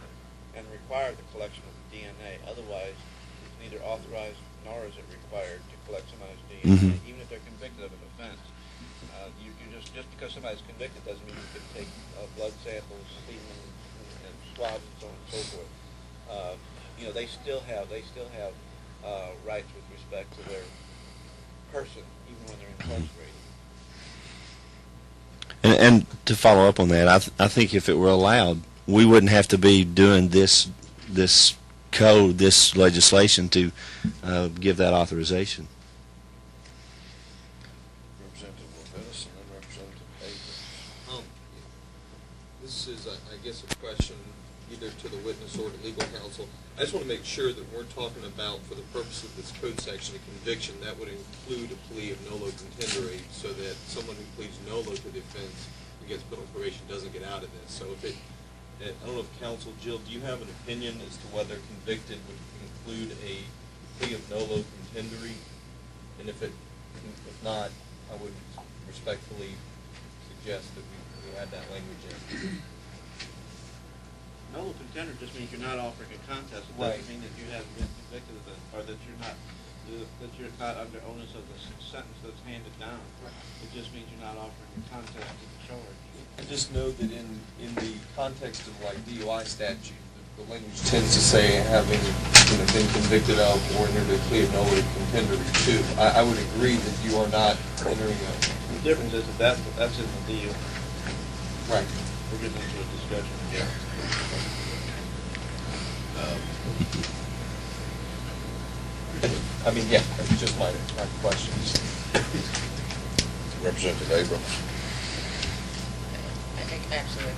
Speaker 17: and require the collection of the DNA. Otherwise, it's neither authorized nor is it required to collect somebody's DNA, even if they're convicted of an offense. Just because somebody's convicted doesn't mean you can take blood samples, semen, and swabs, and so on and so forth. They still have rights with respect to their person, even when they're incarcerated.
Speaker 18: And to follow up on that, I think if it were allowed, we wouldn't have to be doing this code, this legislation to give that authorization.
Speaker 8: This is, I guess, a question either to the witness or to legal counsel. I just want to make sure that we're talking about, for the purpose of this code section, a conviction that would include a plea of nolo contendere, so that someone who pleads nolo to the offense who gets put on probation doesn't get out of this. So if it, I don't know if counsel, Jill, do you have an opinion as to whether convicted would include a plea of nolo contendere? And if not, I would respectfully suggest that we add that language in.
Speaker 17: Nolo contender just means you're not offering a contest. It
Speaker 8: Right.
Speaker 17: doesn't mean that you have been convicted of it, or that you're not under onus of the sentence that's handed down. It just means you're not offering a contest to the charge.
Speaker 8: I just know that in the context of like DUI statute, the language tends to say having been convicted of or entered a plea of nolo contendere to. I would agree that you are not entering a.
Speaker 17: The difference is that that's in the deal.
Speaker 8: Right.
Speaker 17: We're getting into a discussion.
Speaker 15: Yeah.
Speaker 8: I mean, yeah, that's just my questions.
Speaker 15: Representative Abrams.
Speaker 16: Absolutely.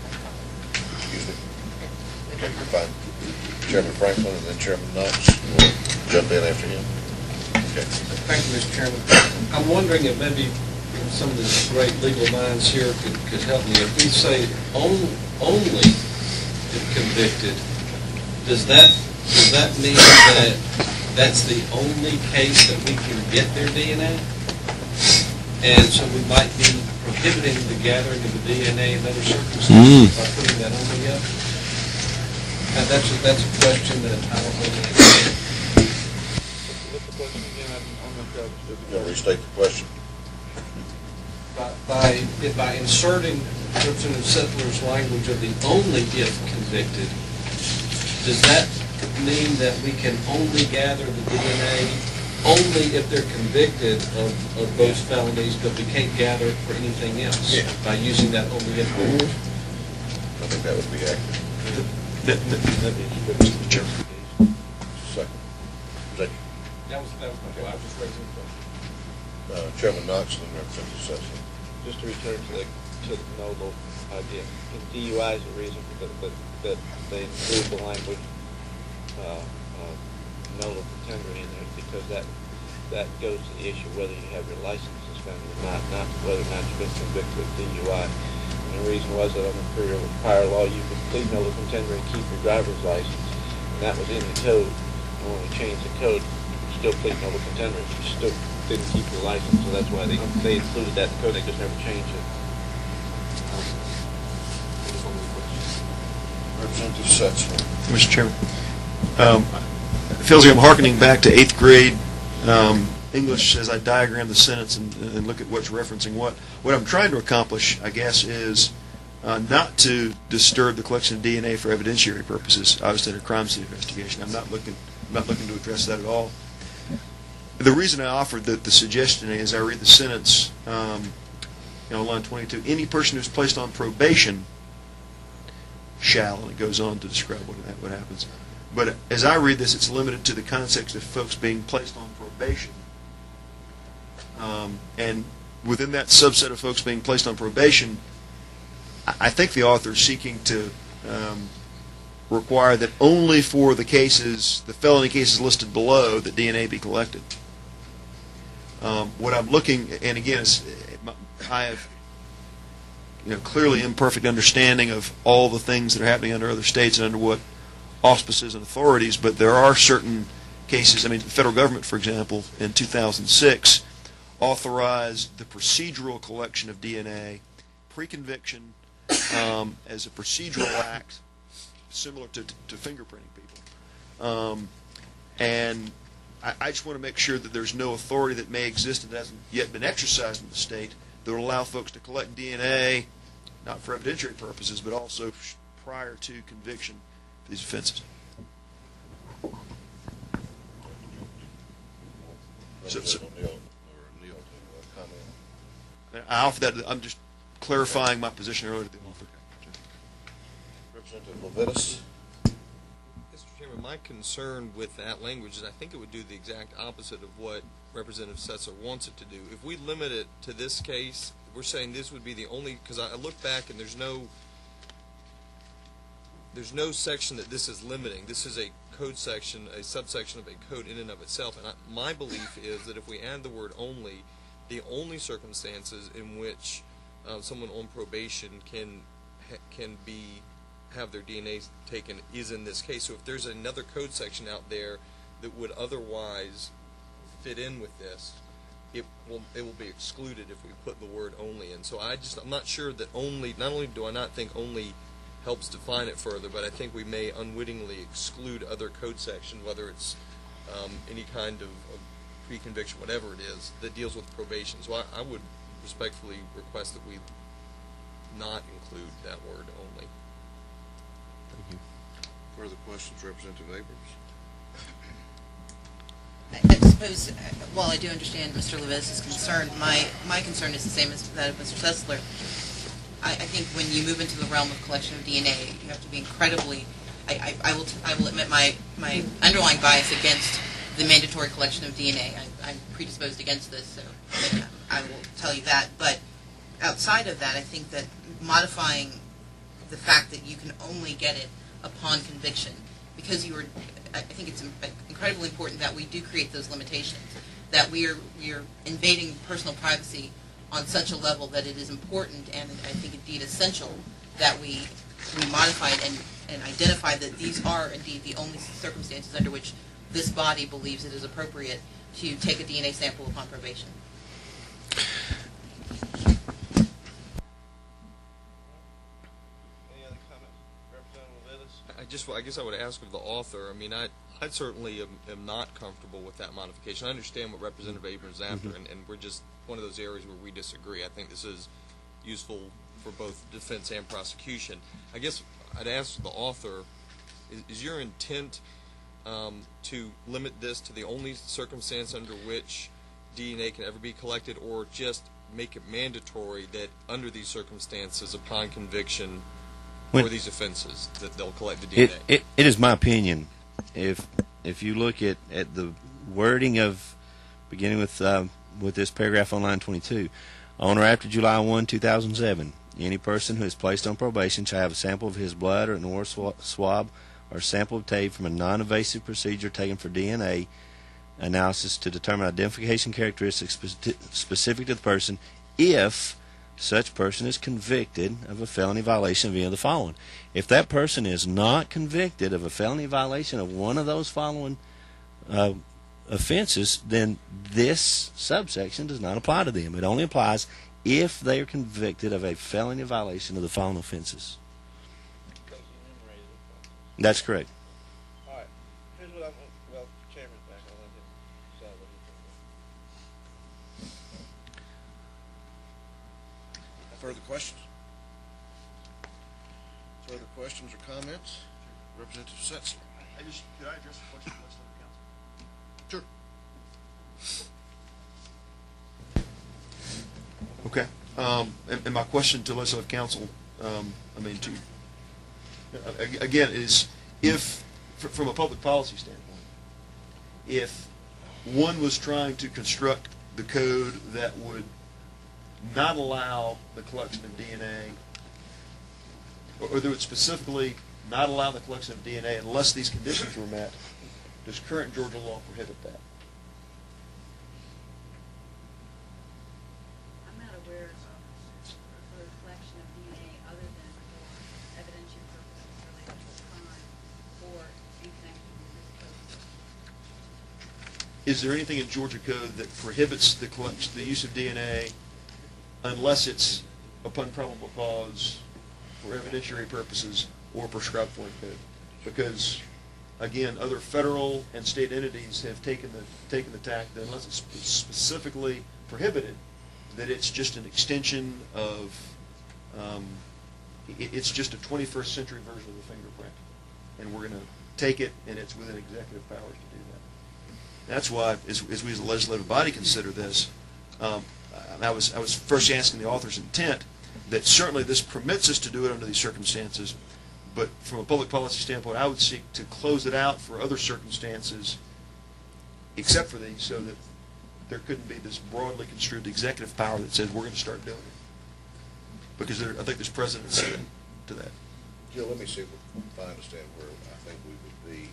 Speaker 15: Excuse me. Okay, you're fine. Chairman Franklin and then Chairman Knox will jump in after him. Okay.
Speaker 7: Thank you, Mr. Chairman. I'm wondering if maybe some of the great legal minds here could help me. If we say only if convicted, does that mean that that's the only case that we can get their DNA? And so we might be prohibiting the gathering of the DNA in other circumstances by putting that only up? And that's a question that I don't really understand.
Speaker 17: What's the question again? I'm not sure I understood.
Speaker 15: You want to restate the question?
Speaker 7: By inserting Representative Settler's language of the only if convicted, does that mean that we can only gather the DNA only if they're convicted of those felonies, but we can't gather it for anything else by using that only if language?
Speaker 15: I think that would be accurate.
Speaker 20: Mr. Chairman.
Speaker 15: Second. Is that
Speaker 8: That was my question. I was just raising the question.
Speaker 15: Chairman Knox and Representative Sessom?
Speaker 17: Just to return to the nolo idea, in DUI is the reason that they include the language nolo contendere in there, because that goes to the issue whether you have your license suspended or not whether or not you've been convicted of DUI. And the reason was that under prior law you could plead nolo contendere and keep your driver's license, and that was in the code. And when we changed the code, you could still plead nolo contendere, you still didn't keep your license, so that's why they included that in the code. They just never changed it.
Speaker 15: Representative Sessom?
Speaker 20: Mr. Chairman. It feels like I'm hearkening back to 8th grade English as I diagram the sentence and look at what's referencing what. What I'm trying to accomplish, I guess, is not to disturb the collection of DNA for evidentiary purposes, obviously in a crime scene investigation. I'm not looking to address that at all. The reason I offered the suggestion is I read the sentence, line 22, any person who's placed on probation shall, and it goes on to describe what happens. But as I read this, it's limited to the context of folks being placed on probation. And within that subset of folks being placed on probation, I think the author is seeking to require that only for the felony cases listed below, that DNA be collected. What I'm looking, and again, is I have clearly imperfect understanding of all the things that are happening under other states and under what auspices and authorities, but there are certain cases. I mean, the federal government, for example, in 2006, authorized the procedural collection of DNA pre-conviction as a procedural act similar to fingerprinting people. And I just want to make sure that there's no authority that may exist that hasn't yet been exercised in the state that will allow folks to collect DNA, not for evidentiary purposes, but also prior to conviction for these offenses. I offer that. I'm just clarifying my position earlier to the author.
Speaker 15: Representative Levitas?
Speaker 8: Mr. Chairman, my concern with that language is I think it would do the exact opposite of what Representative Setzer wants it to do. If we limit it to this case, we're saying this would be the only, because I look back and there's no there's no section that this is limiting. This is a code section, a subsection of a code in and of itself. And my belief is that if we add the word only, the only circumstances in which someone on probation can have their DNA taken is in this case. So if there's another code section out there that would otherwise fit in with this, it will be excluded if we put the word only in. So I'm not sure that only, not only do I not think only helps define it further, but I think we may unwittingly exclude other code section, whether it's any kind of pre-conviction, whatever it is, that deals with probation. So I would respectfully request that we not include that word only.
Speaker 15: Thank you. Further questions, Representative Abrams?
Speaker 16: I suppose, while I do understand Mr. Levis's concern, my concern is the same as that of Mr. Sessler. I think when you move into the realm of collection of DNA, you have to be incredibly. I will admit my underlying bias against the mandatory collection of DNA. I'm predisposed against this, so I will tell you that. But outside of that, I think that modifying the fact that you can only get it upon conviction, because you were. I think it's incredibly important that we do create those limitations, that we are invading personal privacy on such a level that it is important and I think indeed essential that we modify it and identify that these are indeed the only circumstances under which this body believes it is appropriate to take a DNA sample upon probation.
Speaker 8: Any other comments, Representative Levis? I guess I would ask of the author. I mean, I certainly am not comfortable with that modification. I understand what Representative Abrams is after, and we're just one of those areas where we disagree. I think this is useful for both defense and prosecution. I guess I'd ask the author, is your intent to limit this to the only circumstance under which DNA can ever be collected, or just make it mandatory that under these circumstances, upon conviction for these offenses, that they'll collect the DNA?
Speaker 18: It is my opinion, if you look at the wording of, beginning with this paragraph on line 22, on or after July 1, 2007, any person who is placed on probation shall have a sample of his blood or an oral swab or sample obtained from a non-invasive procedure taken for DNA analysis to determine identification characteristics specific to the person if such person is convicted of a felony violation of any of the following. If that person is not convicted of a felony violation of one of those following offenses, then this subsection does not apply to them. It only applies if they are convicted of a felony violation of the following offenses. That's correct.
Speaker 8: All right. Here's what well, the chairman's back. I'll let him decide what he's going to do.
Speaker 15: Further questions? Further questions or comments? Representative Setzler.
Speaker 20: Could I address the question of legislative counsel?
Speaker 15: Sure.
Speaker 20: Okay. And my question to legislative counsel, again, is if, from a public policy standpoint, if one was trying to construct the code that would not allow the collection of DNA, or that would specifically not allow the collection of DNA unless these conditions were met, does current Georgia law prohibit that?
Speaker 10: I'm not aware of a collection of DNA other than for evidentiary purposes related to a crime or in connection with this code.
Speaker 20: Is there anything in Georgia code that prohibits the use of DNA unless it's upon probable cause for evidentiary purposes or prescribed for in code? Because, again, other federal and state entities have taken the tack that unless it's specifically prohibited, that it's just an extension of, it's just a 21st century version of the fingerprint. And we're going to take it, and it's within executive powers to do that. That's why, as we as a legislative body consider this, I was first asking the author's intent that certainly this permits us to do it under these circumstances, but from a public policy standpoint, I would seek to close it out for other circumstances except for these, so that there couldn't be this broadly construed executive power that says we're going to start doing it. Because I think there's precedent set to that.
Speaker 15: Jill, let me see if I understand where I think we would be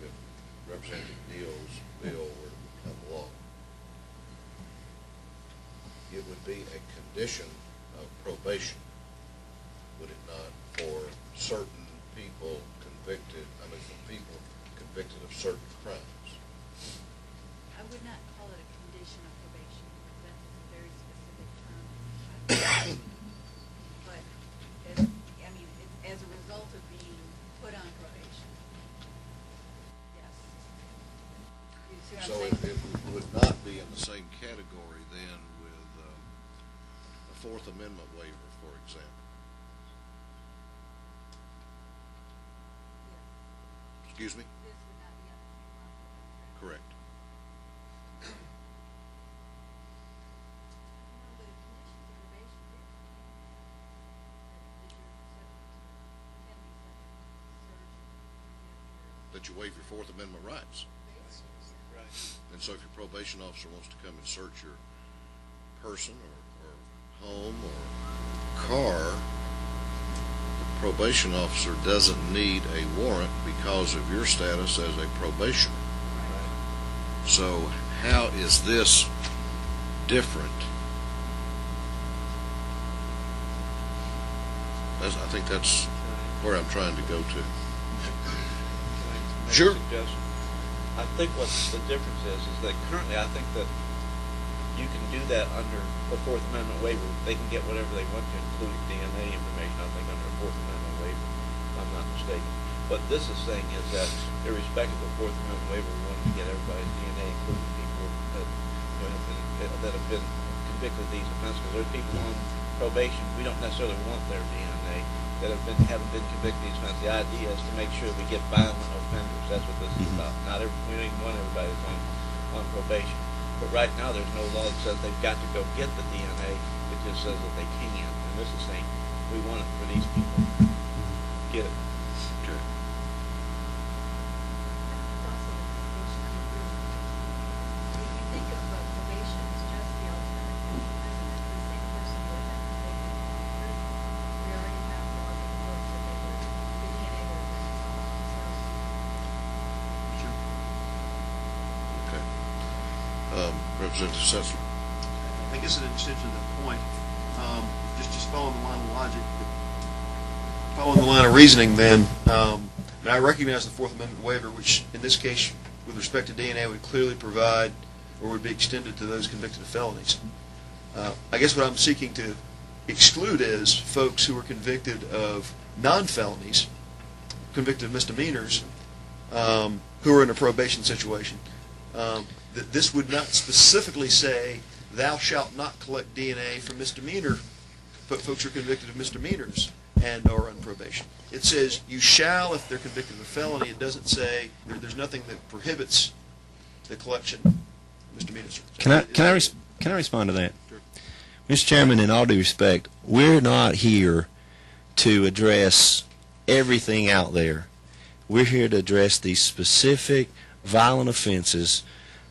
Speaker 15: if Representative Neal's bill were to become law. It would be a condition of probation, would it not, for certain people convicted, for people convicted of certain crimes?
Speaker 21: I would not call it a condition of probation, because that's a very specific term. But, as a result of being put on probation. Yes. You see what
Speaker 15: So
Speaker 21: I'm saying?
Speaker 15: it would not be in the same category then with a Fourth Amendment waiver, for example. Excuse me?
Speaker 21: This would not be on the same line.
Speaker 15: Correct. That you waive your Fourth Amendment rights.
Speaker 9: Right.
Speaker 15: And so if your probation officer wants to come and search your person or home or car, the probation officer doesn't need a warrant because of your status as a probationer. So how is this different? I think that's where I'm trying to go to. Sure.
Speaker 17: I think what the difference is that currently I think that you can do that under the Fourth Amendment waiver. They can get whatever they want to, including DNA information, I think, under a Fourth Amendment waiver, if I'm not mistaken. What this is saying is that, irrespective of the Fourth Amendment waiver, we want to get everybody's DNA, including people that have been convicted of these offenses. There's people on probation, we don't necessarily want their DNA, that haven't been convicted of these offenses. The idea is to make sure we get violent offenders. That's what this is about. We don't even want everybody that's on probation. But right now there's no law that says they've got to go get the DNA. It just says that they can. And this is saying we want it for these people. Get it.
Speaker 15: Okay. Representative Sessler.
Speaker 20: I guess an extension of that point, just following the line of logic, following the line of reasoning, then I recognize the Fourth Amendment waiver, which in this case, with respect to DNA, would clearly provide or would be extended to those convicted of felonies. I guess what I'm seeking to exclude is folks who are convicted of non-felonies, convicted of misdemeanors, who are in a probation situation. That this would not specifically say, thou shalt not collect DNA from misdemeanor, but folks are convicted of misdemeanors and are on probation. It says you shall if they're convicted of a felony. It doesn't say, there's nothing that prohibits the collection of misdemeanors.
Speaker 18: Can I respond to that?
Speaker 20: Sure.
Speaker 18: Mr. Chairman, in all due respect, we're not here to address everything out there. We're here to address these specific violent offenses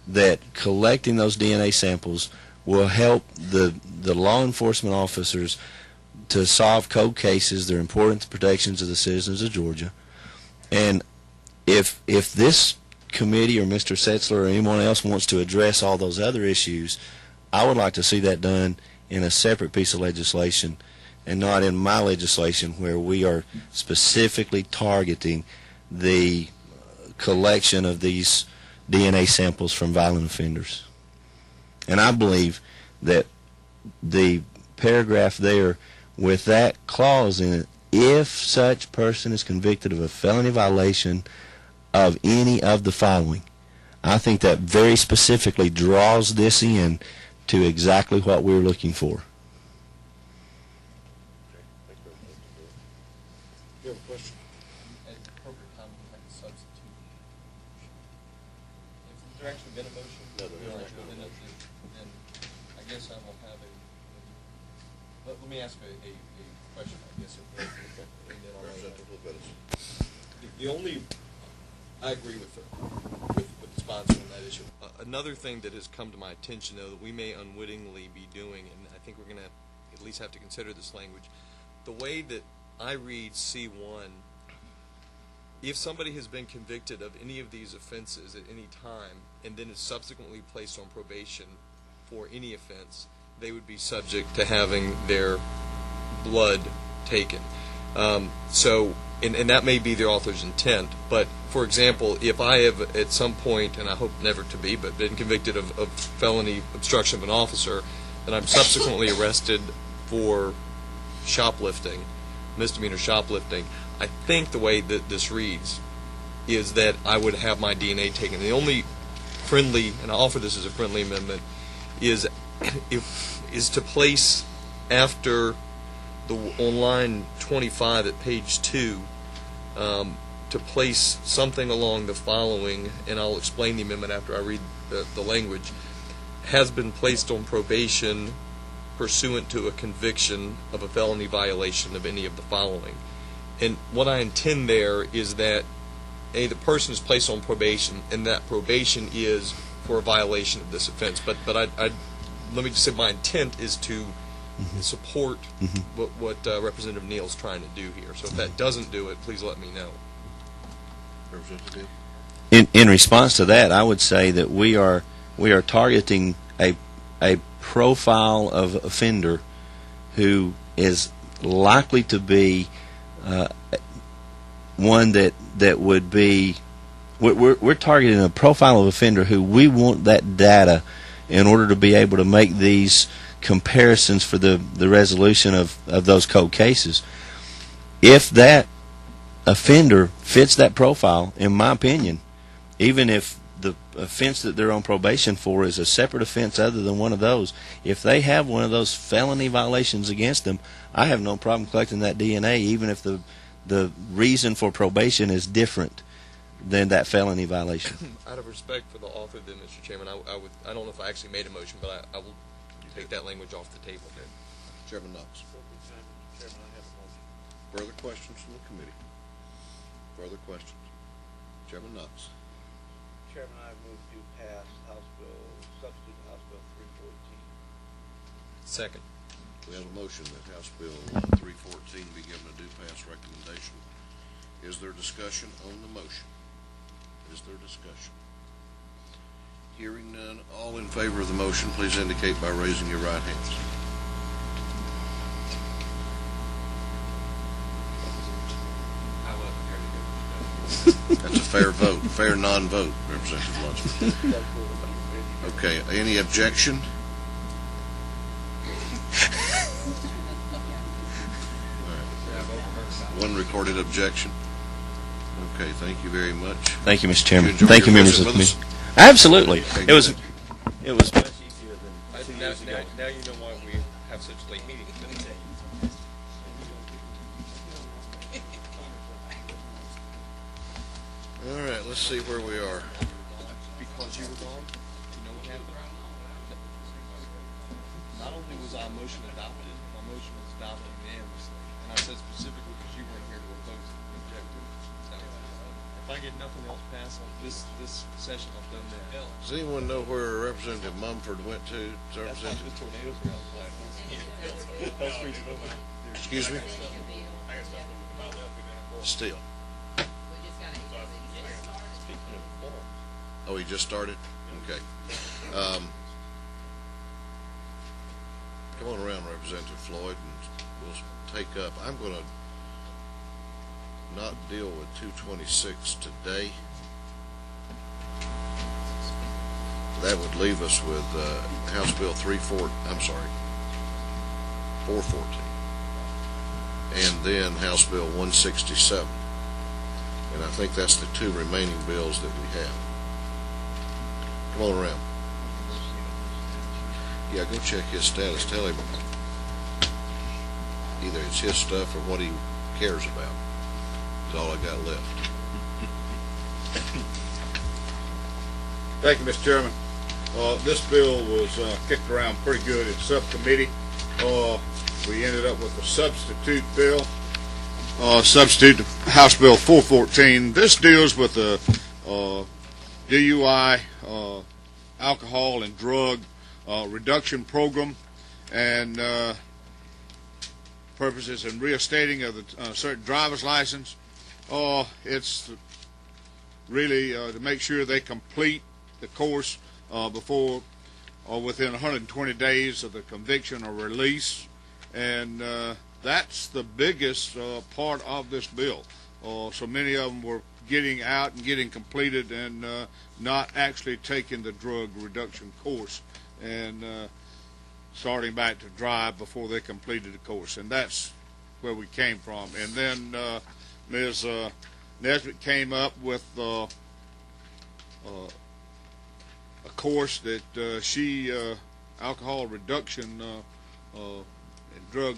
Speaker 18: that collecting those DNA samples will help the law enforcement officers to solve cold cases. They're important to protections of the citizens of Georgia. And if this committee or Mr. Setzler or anyone else wants to address all those other issues, I would like to see that done in a separate piece of legislation and not in my legislation where we are specifically targeting the collection of these DNA samples from violent offenders. And I believe that the paragraph there with that clause in it, if such person is convicted of a felony violation of any of the following, I think that very specifically draws this in to exactly what we're looking for.
Speaker 15: You have a question?
Speaker 8: At the appropriate time, we'll make a substitute. If there's actually been a motion,
Speaker 15: No, there
Speaker 8: then
Speaker 15: has been a motion.
Speaker 8: then I guess I will have let me ask a question, I guess. The only, I agree with the sponsor on that issue. Another thing that has come to my attention, though, that we may unwittingly be doing, and I think we're going to at least have to consider this language, the way that I read C1, if somebody has been convicted of any of these offenses at any time and then is subsequently placed on probation for any offense, they would be subject to having their blood taken. And that may be the author's intent, but for example, if I have at some point, and I hope never to be, but been convicted of felony obstruction of an officer, and I'm subsequently arrested for shoplifting, misdemeanor shoplifting, I think the way that this reads is that I would have my DNA taken. The only friendly, and I offer this as a friendly amendment, is to place after on line 25 at page 2, to place something along the following, and I'll explain the amendment after I read the language, has been placed on probation pursuant to a conviction of a felony violation of any of the following. And what I intend there is that the person is placed on probation, and that probation is for a violation of this offense. But let me just say my intent is to support what Representative Neal's trying to do here. So if that doesn't do it, please let me know.
Speaker 15: Representative?
Speaker 18: In response to that, I would say that we are targeting a profile of offender who is likely to be one that would be. We're targeting a profile of offender who we want that data in order to be able to make these comparisons for the resolution of those cold cases. If that offender fits that profile, in my opinion, even if the offense that they're on probation for is a separate offense other than one of those, if they have one of those felony violations against them, I have no problem collecting that DNA, even if the reason for probation is different than that felony violation.
Speaker 8: Out of respect for the author, then, Mr. Chairman, I don't know if I actually made a motion, but I will take that language off the table.
Speaker 15: Chairman Knox. Further questions from the committee? Further questions? Chairman Knox.
Speaker 17: Chairman, I move to pass substitute House Bill 314.
Speaker 8: Second.
Speaker 15: We have a motion that House Bill 314 be given a due pass recommendation. Is there discussion on the motion? Is there discussion? Hearing none, all in favor of the motion, please indicate by raising your right hands. That's a fair vote, fair non-vote, Representative Lunsford. Okay, any objection? One recorded objection. Okay, thank you very much.
Speaker 18: Thank you, Mr. Chairman.
Speaker 15: You
Speaker 18: Thank you, members of the committee. Absolutely.
Speaker 15: Okay,
Speaker 18: It was much easier than 2 years ago.
Speaker 8: Now you know why we have such late meetings.
Speaker 15: All right, let's see where we are.
Speaker 8: Because you were gone, you know what happened? Not only was our motion adopted, my motion was adopted unanimously. And I said specifically because you weren't here to oppose it, object to it. So, if I get nothing else passed on this session, I've done that.
Speaker 15: Does anyone know where Representative Mumford went to? Representative? Excuse me? Still. Oh, he just started? Okay. Come on around, Representative Floyd, and we'll take up. I'm going to not deal with 226 today. That would leave us with House Bill 414, and then House Bill 167. And I think that's the two remaining bills that we have. Come on around. Yeah, go check his status. Tell him either it's his stuff or what he cares about. That's all I got left.
Speaker 3: Thank you, Mr. Chairman. This bill was kicked around pretty good in subcommittee. We ended up with a substitute bill. Substitute House Bill 414. This deals with the DUI, alcohol and drug reduction program, and purposes and reinstating of the certain driver's license. It's really to make sure they complete the course before or within 120 days of the conviction or release, and that's the biggest part of this bill. So many of them were getting out and getting completed and not actually taking the drug reduction course and starting back to drive before they completed the course, and that's where we came from. And then Ms. Nesbitt came up with a course that she alcohol reduction and drug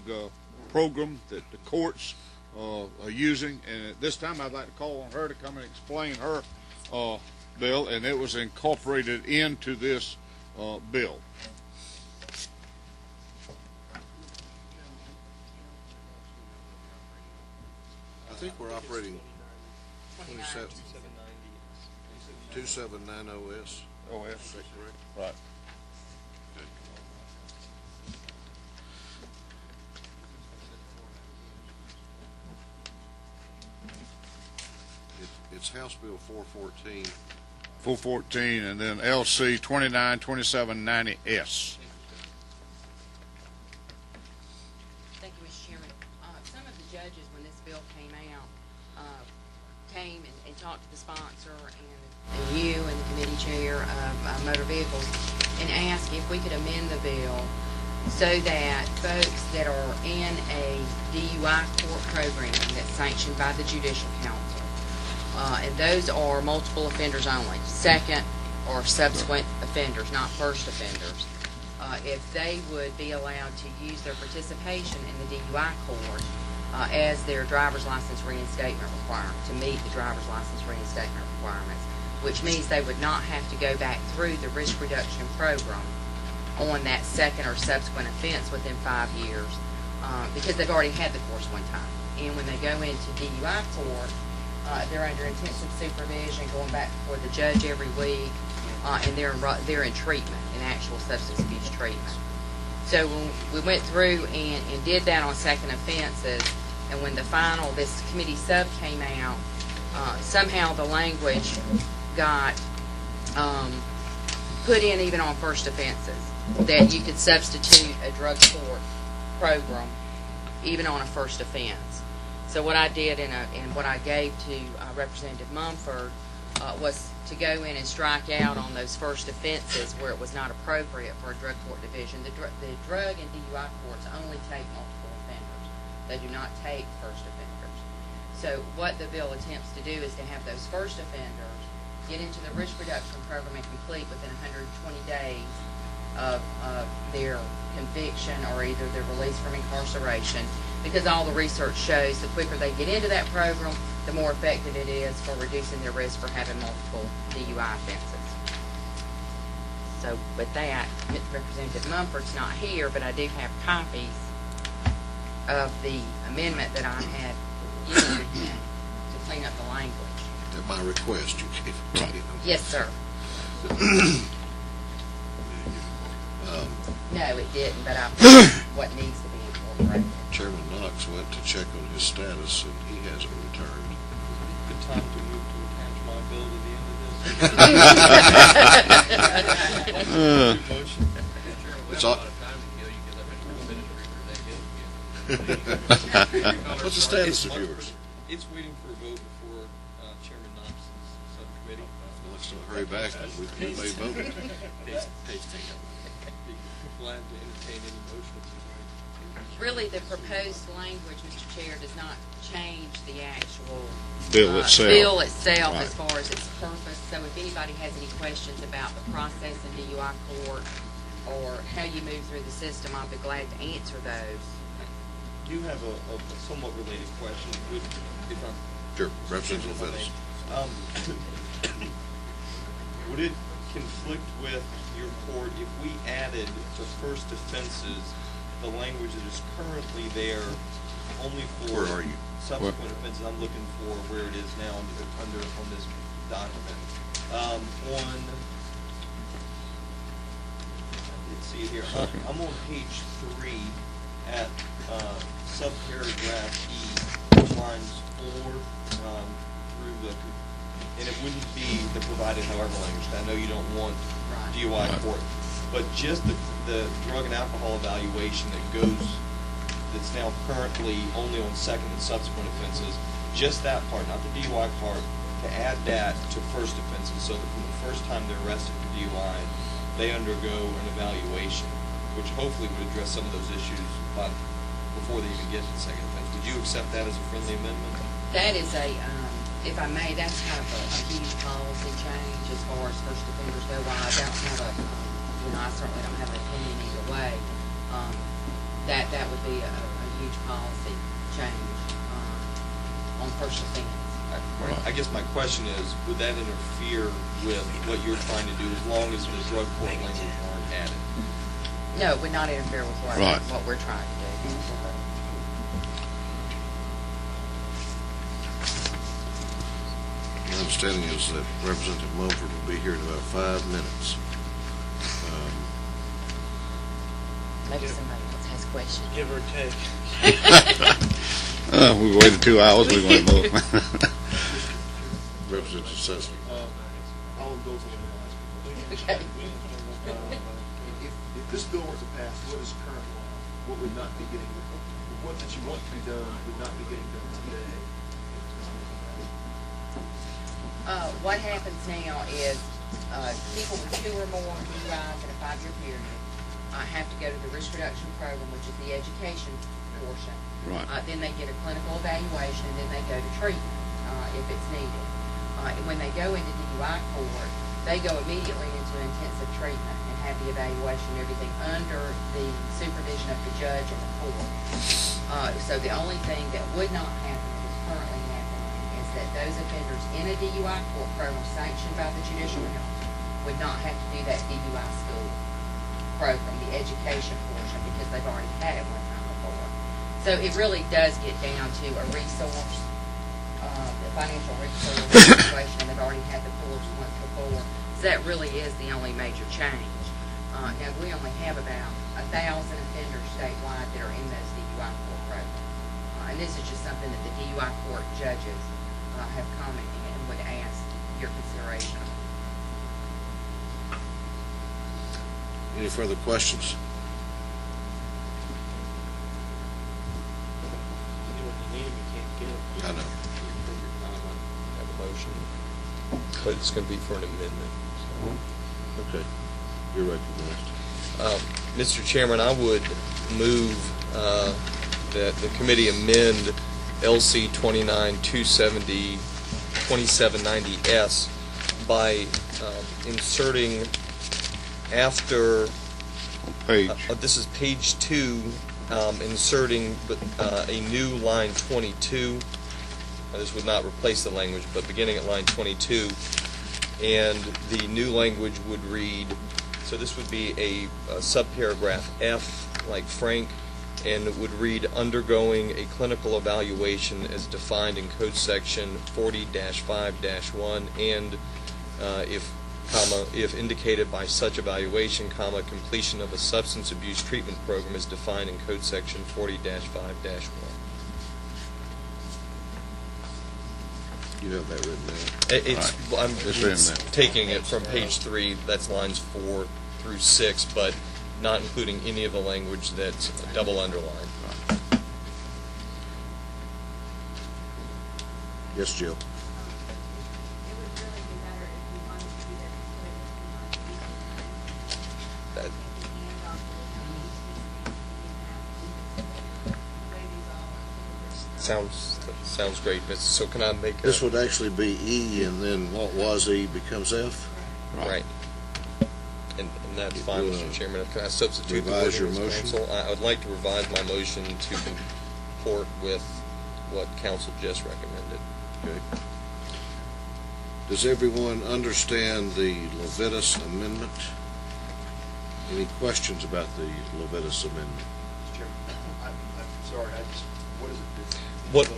Speaker 3: program that the courts are using, and at this time I'd like to call on her to come and explain her bill, and it was incorporated into this bill.
Speaker 15: I think we're operating 2790S.
Speaker 3: OS.
Speaker 15: Is that correct?
Speaker 3: Right.
Speaker 15: It's House Bill 414.
Speaker 3: 414, and then LC 292790S.
Speaker 2: Thank you, Mr. Chairman. Some of the judges, when this bill came out, came and talked to the sponsor and you and the committee chair of motor vehicles and asked if we could amend the bill so that folks that are in a DUI court program that's sanctioned by the Judicial Council, and those are multiple offenders only, second or subsequent offenders, not first offenders, if they would be allowed to use their participation in the DUI court as their driver's license reinstatement requirement, to meet the driver's license reinstatement requirements, which means they would not have to go back through the risk reduction program on that second or subsequent offense within 5 years, because they've already had the course one time. And when they go into DUI court, they're under intensive supervision, going back before the judge every week, and they're in treatment, in actual substance abuse treatment. So when we went through and did that on second offenses, and when this committee sub came out, somehow the language got put in even on first offenses, that you could substitute a drug court program even on a first offense. So what I did and what I gave to Representative Mumford was to go in and strike out on those first offenses where it was not appropriate for a drug court division. The drug and DUI courts only take multiple offenders. They do not take first offenders. So what the bill attempts to do is to have those first offenders get into the risk reduction program and complete within 120 days of their conviction or either their release from incarceration, because all the research shows the quicker they get into that program, the more effective it is for reducing their risk for having multiple DUI offenses. So with that, Representative Mumford's not here, but I do have copies of the amendment that I had given to him to clean up the language.
Speaker 15: At my request, you gave it to him.
Speaker 2: Yes, sir. No, it didn't, but I what needs to be incorporated.
Speaker 15: Chairman Knox went to check on his status, and he hasn't returned.
Speaker 8: Good time to move to attach my bill to the end of this. Motion.
Speaker 15: It's all. What's the status of yours?
Speaker 8: It's waiting for a vote before Chairman Knox's subcommittee.
Speaker 15: Well, let's not hurry back. We may vote.
Speaker 8: Glad to entertain any motions.
Speaker 2: Really, the proposed language, Mr. Chair, does not change the actual
Speaker 3: Bill itself.
Speaker 2: As far as its purpose. So if anybody has any questions about the process in DUI court or how you move through the system, I'll be glad to answer those.
Speaker 8: I do have a somewhat related question. If I'm
Speaker 15: Sure, Representative Fennis.
Speaker 8: Would it conflict with your court if we added to first offenses the language that is currently there only for
Speaker 15: Where are you?
Speaker 8: subsequent offenses? I'm looking for where it is now on this document. Let's see it here. I'm on page 3 at subparagraph E, which lines 4 through the, and it wouldn't be the provided however language. I know you don't want DUI court, but just the drug and alcohol evaluation that's now currently only on second and subsequent offenses, just that part, not the DUI part, to add that to first offenses, so that from the first time they're arrested for DUI, they undergo an evaluation, which hopefully would address some of those issues before they even get to the second offense. Would you accept that as a friendly amendment?
Speaker 2: That is if I may, that's kind of a huge policy change as far as first offenders go. While I don't have I certainly don't have an opinion either way. That would be a huge policy change on first offense.
Speaker 8: I guess my question is, would that interfere with what you're trying to do as long as the drug court language aren't added?
Speaker 2: No, it would not interfere with what we're trying to do.
Speaker 15: My understanding is that Representative Mumford will be here in about 5 minutes.
Speaker 2: Maybe somebody else has questions.
Speaker 8: Give or take.
Speaker 3: We waited 2 hours. We went both.
Speaker 15: Representative Cecily.
Speaker 5: I'll indulge in the last question.
Speaker 2: Okay.
Speaker 5: If this bill were to pass, what is current law? What would not be getting, what that you want to be done would not be getting done today?
Speaker 2: What happens now is people with 2 or more DUIs in a 5-year period have to go to the risk reduction program, which is the education portion.
Speaker 3: Right.
Speaker 2: Then they get a clinical evaluation, and then they go to treatment if it's needed. And when they go into DUI court, they go immediately into intensive treatment and have the evaluation and everything under the supervision of the judge and the court. So the only thing that would not happen that is currently happening is that those offenders in a DUI court program sanctioned by the judicial council would not have to do that DUI school program, the education portion, because they've already had it one time before. So it really does get down to a resource, the financial resource situation, and they've already had the course once before. So that really is the only major change. Now, we only have about 1,000 offenders statewide that are in those DUI court programs. And this is just something that the DUI court judges have commented and would ask your consideration of.
Speaker 15: Any further questions? I know.
Speaker 8: Have a motion, but it's going to be for an amendment. So.
Speaker 15: Okay. You're recognized.
Speaker 8: Mr. Chairman, I would move that the committee amend LC 2790S by inserting after
Speaker 3: Page.
Speaker 8: This is page 2, inserting a new line 22. This would not replace the language, but beginning at line 22, and the new language would read, so this would be a subparagraph F, like Frank, and it would read, undergoing a clinical evaluation as defined in Code Section 40-5-1, and if indicated by such evaluation, completion of a substance abuse treatment program is defined in Code Section 40-5-1.
Speaker 15: You have that written down.
Speaker 8: I'm
Speaker 3: It's written down.
Speaker 8: taking it from page 3, that's lines 4 through 6, but not including any of the language that's double underlined.
Speaker 15: Yes, Jill.
Speaker 21: It would really be better if we wanted to do that
Speaker 8: That- Sounds great. So can I make
Speaker 15: This would actually be E, and then what was E becomes F?
Speaker 8: right? And that's fine, Mr. Chairman. Can I substitute the
Speaker 15: revise your
Speaker 8: wording as
Speaker 15: motion?
Speaker 8: counsel? I would like to revise my motion to comport with what counsel just recommended.
Speaker 15: Okay. Does everyone understand the Levitas amendment? Any questions about the Levitas amendment?
Speaker 5: Mr. Chairman, I'm sorry, what is it?
Speaker 8: What?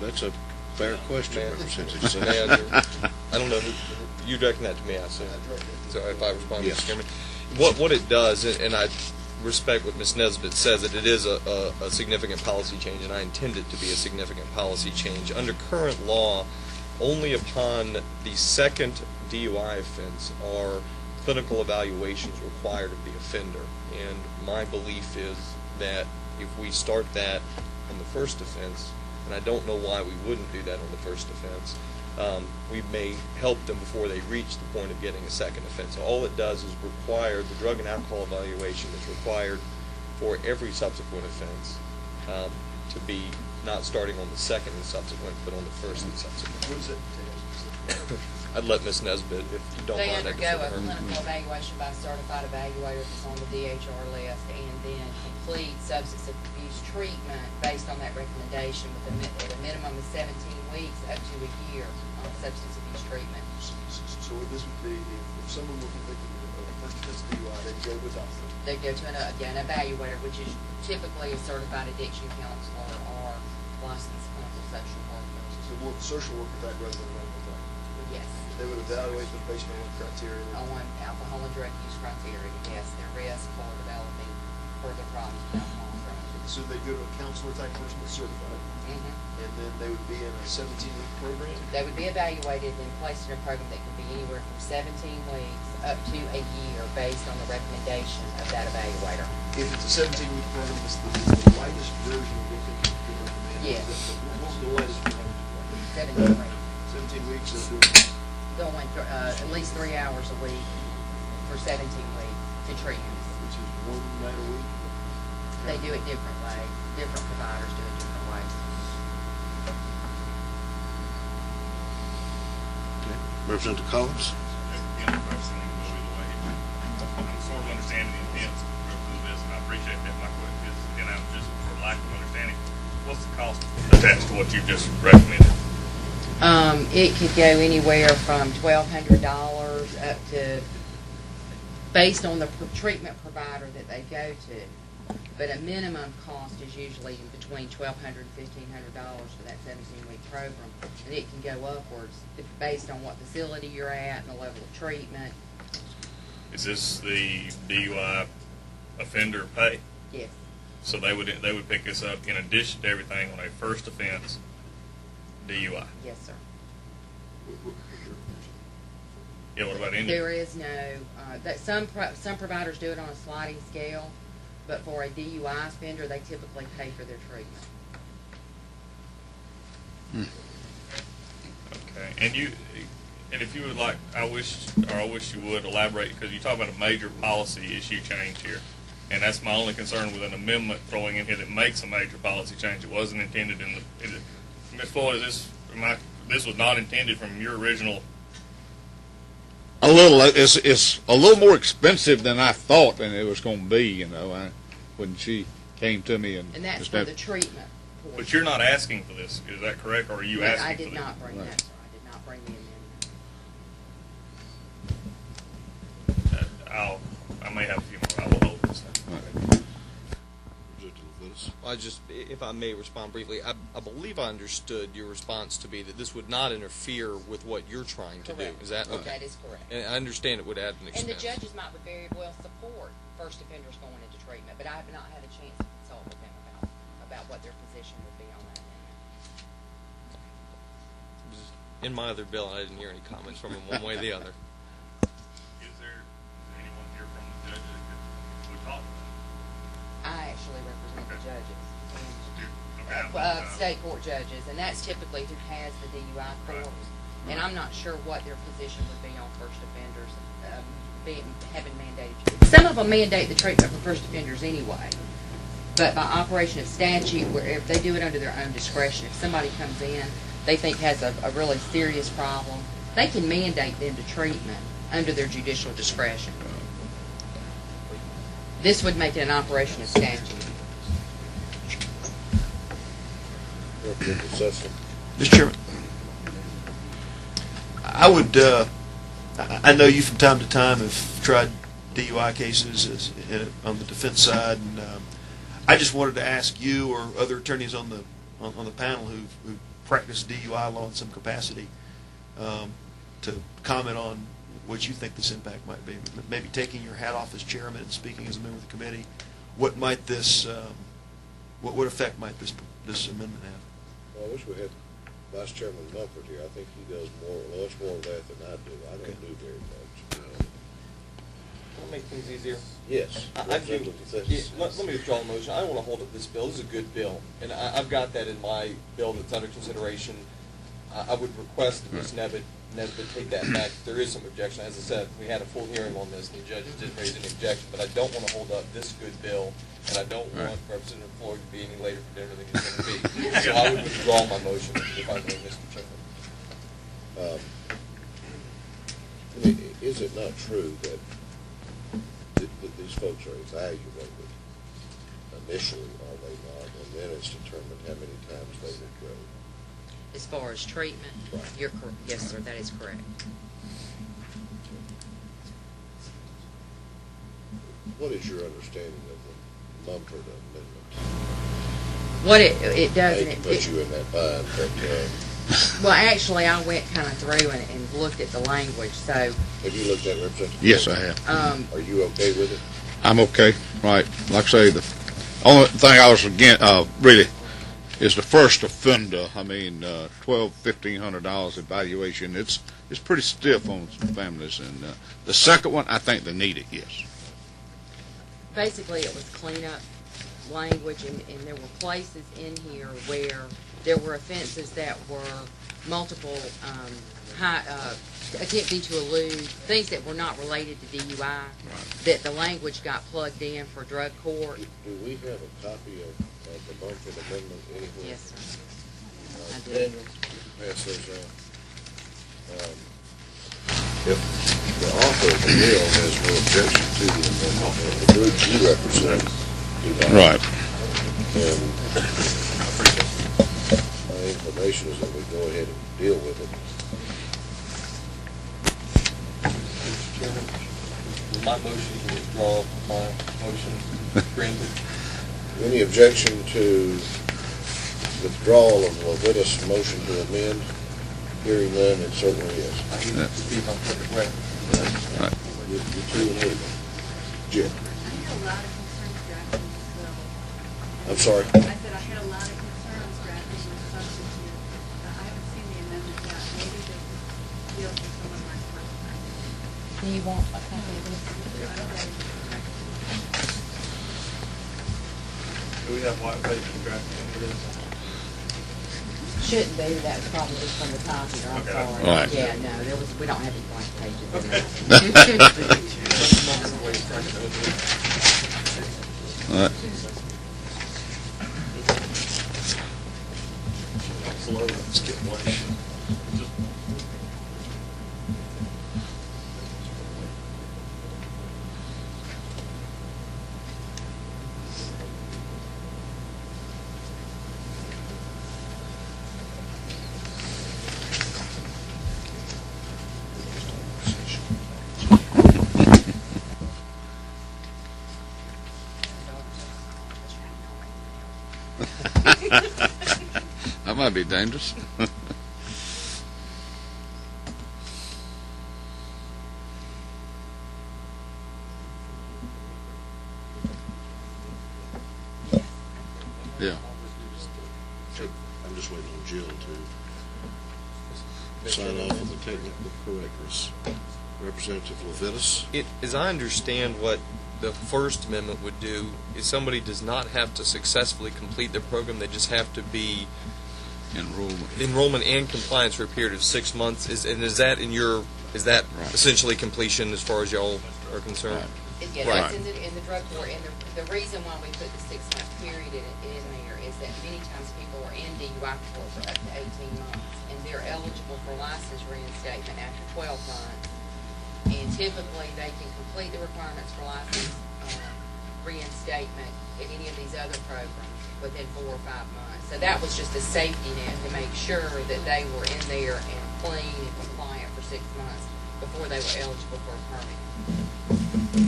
Speaker 15: That's a fair question, Representative Sessions.
Speaker 8: I don't know who you directed that to me, I assume. So if I respond,
Speaker 15: Yes.
Speaker 8: Mr. Chairman, what it does, and I respect what Ms. Nesbitt says, that it is a significant policy change, and I intend it to be a significant policy change. Under current law, only upon the second DUI offense are clinical evaluations required of the offender. And my belief is that if we start that on the first offense, and I don't know why we wouldn't do that on the first offense, we may help them before they reach the point of getting a second offense. So all it does is require the drug and alcohol evaluation that's required for every subsequent offense to be not starting on the second and subsequent, but on the first and subsequent.
Speaker 20: What does that entail?
Speaker 8: I'd let Ms. Nesbitt, if you don't
Speaker 2: They
Speaker 8: mind.
Speaker 2: undergo a clinical evaluation by a certified evaluator that's on the DHR list, and then complete substance abuse treatment based on that recommendation at a minimum of 17 weeks up to a year on substance abuse treatment.
Speaker 20: So what this would be, if someone were convicted of a first offense DUI, they'd go to a doctor.
Speaker 2: They go to an evaluator, which is typically a certified addiction counselor or licensed clinical social worker.
Speaker 20: So more of a social worker type rather than a medical type.
Speaker 2: Yes.
Speaker 20: They would evaluate them based on what criteria?
Speaker 2: On alcohol and drug use criteria, yes, their risk for developing further problems with alcohol and drug use.
Speaker 20: So they go to a counselor type person that's certified, and then they would be in a 17-week program?
Speaker 2: They would be evaluated and placed in a program that can be anywhere from 17 weeks up to a year based on the recommendation of that evaluator.
Speaker 20: If it's a 17-week program, it's the lightest version of what they could recommend?
Speaker 2: Yes.
Speaker 20: What's the lightest version?
Speaker 2: 17 weeks.
Speaker 20: 17 weeks of doing
Speaker 2: Going at least 3 hours a week for 17 weeks to treatment.
Speaker 20: which is one night a week?
Speaker 2: They do it different ways. Different providers do it different ways.
Speaker 15: Representative Collins?
Speaker 9: Again, the question can go either way. I'm sort of understanding the intent of this, and I appreciate that. My question is, and I'm just for lack of understanding, what's the cost attached to what you just recommended?
Speaker 2: It could go anywhere from $1,200 up to, based on the treatment provider that they go to. But a minimum cost is usually between $1,200 and $1,500 for that 17-week program. And it can go upwards based on what facility you're at and the level of treatment.
Speaker 9: Is this the DUI offender pay?
Speaker 2: Yes.
Speaker 9: So they would pick this up in addition to everything on a first offense DUI?
Speaker 2: Yes, sir.
Speaker 9: Yeah, what about India?
Speaker 2: There is no, some providers do it on a sliding scale, but for a DUI offender, they typically pay for their treatment.
Speaker 9: Okay, and if you would like, I wish you would elaborate, because you talk about a major policy issue change here, and that's my only concern with an amendment throwing in here that makes a major policy change. It wasn't intended in the. Ms. Floyd, this was not intended from your original.
Speaker 6: It's a little more expensive than I thought and it was going to be, you know, when she came to me and
Speaker 2: that's for the treatment portion.
Speaker 9: But you're not asking for this, is that correct, or are you asking
Speaker 2: I
Speaker 9: for this?
Speaker 2: did not bring that, sir. I did not bring the amendment.
Speaker 9: I may have a few more. I will hold this then.
Speaker 8: I just, if I may respond briefly, I believe I understood your response to be that this would not interfere with what you're trying to
Speaker 2: Correct.
Speaker 8: do. Is that okay?
Speaker 2: That is correct.
Speaker 8: And I understand it would add an expense.
Speaker 2: And the judges might very well support first offenders going into treatment, but I have not had a chance to consult with them about what their position would be on that amendment.
Speaker 8: In my other bill, I didn't hear any comments from them one way or the other.
Speaker 9: Is there anyone here from the judges that would talk?
Speaker 2: I actually represent the judges,
Speaker 9: Okay.
Speaker 2: state court judges, and that's typically who has the DUI courts. And I'm not sure what their position would be on first offenders having mandated. Some of them mandate the treatment for first offenders anyway, but by operation of statute, where if they do it under their own discretion, if somebody comes in they think has a really serious problem, they can mandate them to treatment under their judicial discretion. This would make it an operation of statute.
Speaker 20: Mr. Chairman, I would, I know you from time to time have tried DUI cases on the defense side, and I just wanted to ask you or other attorneys on the panel who practice DUI law in some capacity to comment on what you think this impact might be. Maybe taking your hat off as chairman and speaking as a member of the committee what might this, what effect might this amendment have?
Speaker 15: Well, I wish we had Vice Chairman Mumford here. I think he does much more of that than I do. I don't do very much.
Speaker 8: Will make things easier.
Speaker 15: Yes.
Speaker 8: I do. Let me withdraw a motion. I don't want to hold up this bill. This is a good bill, and I've got that in my bill that's under consideration. I would request that Ms. Nesbitt take that back. If there is some objection, as I said, we had a full hearing on this, and the judges didn't raise any objection. But I don't want to hold up this good bill, and I don't want Representative Floyd to be any later for dinner than he's going to be. So I would withdraw my motion if I may, Mr. Chairman.
Speaker 15: I mean, is it not true that these folks are evaluated initially, are they not? And then it's determined how many times they will go.
Speaker 2: As far as treatment, you're correct. Yes, sir, that is correct.
Speaker 15: What is your understanding of the Mumford Amendment?
Speaker 2: What it does,
Speaker 15: I hate to put you in that bind, but
Speaker 2: well, actually, I went kind of through and looked at the language. So,
Speaker 15: have you looked at it, Representative?
Speaker 6: Yes, I have.
Speaker 15: Are you okay with it?
Speaker 6: I'm okay. Right. Like I say, the only thing I was really is the first offender. I mean, $1,500 evaluation. It's pretty stiff on some families. And the second one, I think they need it. Yes.
Speaker 2: basically it was cleanup language, and there were places in here where there were offenses that were multiple attempting to elude, things that were not related to DUI, that the language got plugged in for drug court.
Speaker 15: Do we have a copy of the Mumford Amendment anywhere?
Speaker 2: Yes, sir. I do.
Speaker 15: Daniel, pass those out. If the author of the bill has no objection to the amendment, the group you represent do not.
Speaker 6: Right.
Speaker 15: And my inclination is that we go ahead and deal with it.
Speaker 8: Mr. Chairman, my motion to withdraw my motion granted.
Speaker 15: Any objection to withdrawal of Lovitta's motion to amend? Hearing none, it certainly is.
Speaker 8: To be my perfect record.
Speaker 6: Right.
Speaker 15: You two and eight. Jim.
Speaker 21: I had a lot of concerns drafting this bill.
Speaker 15: I'm sorry?
Speaker 21: I said I had a lot of concerns drafting this substitute. I haven't seen the amendment yet. Maybe this deals with some of my questions.
Speaker 2: Do you want a copy of this?
Speaker 9: Do we have white paper drafting into this?
Speaker 2: Shouldn't be. That was probably from the copier. I'm
Speaker 9: Okay.
Speaker 2: sorry.
Speaker 6: Right.
Speaker 2: Yeah, no, we don't have any blank pages.
Speaker 6: All right.
Speaker 20: Slow, let's get one.
Speaker 6: That might be dangerous. Yeah.
Speaker 15: I'm just waiting on Jill to sign off on the technical correctness. Representative Lovitas?
Speaker 8: As I understand what the First Amendment would do, is somebody does not have to successfully complete their program, they just have to be enrollment and compliance for a period of 6 months. Is that
Speaker 6: Right.
Speaker 8: essentially completion as far as y'all are concerned?
Speaker 2: Yeah,
Speaker 6: Right.
Speaker 2: that's in the drug court, and the reason why we put the 6-month period in there is that many times people are in DUI court for up to 18 months, and they're eligible for license reinstatement after 12 months, and typically they can complete the requirements for license reinstatement in any of these other programs within 4 or 5 months. So that was just a safety net to make sure that they were in there and clean and compliant for 6 months before they were eligible for a permit.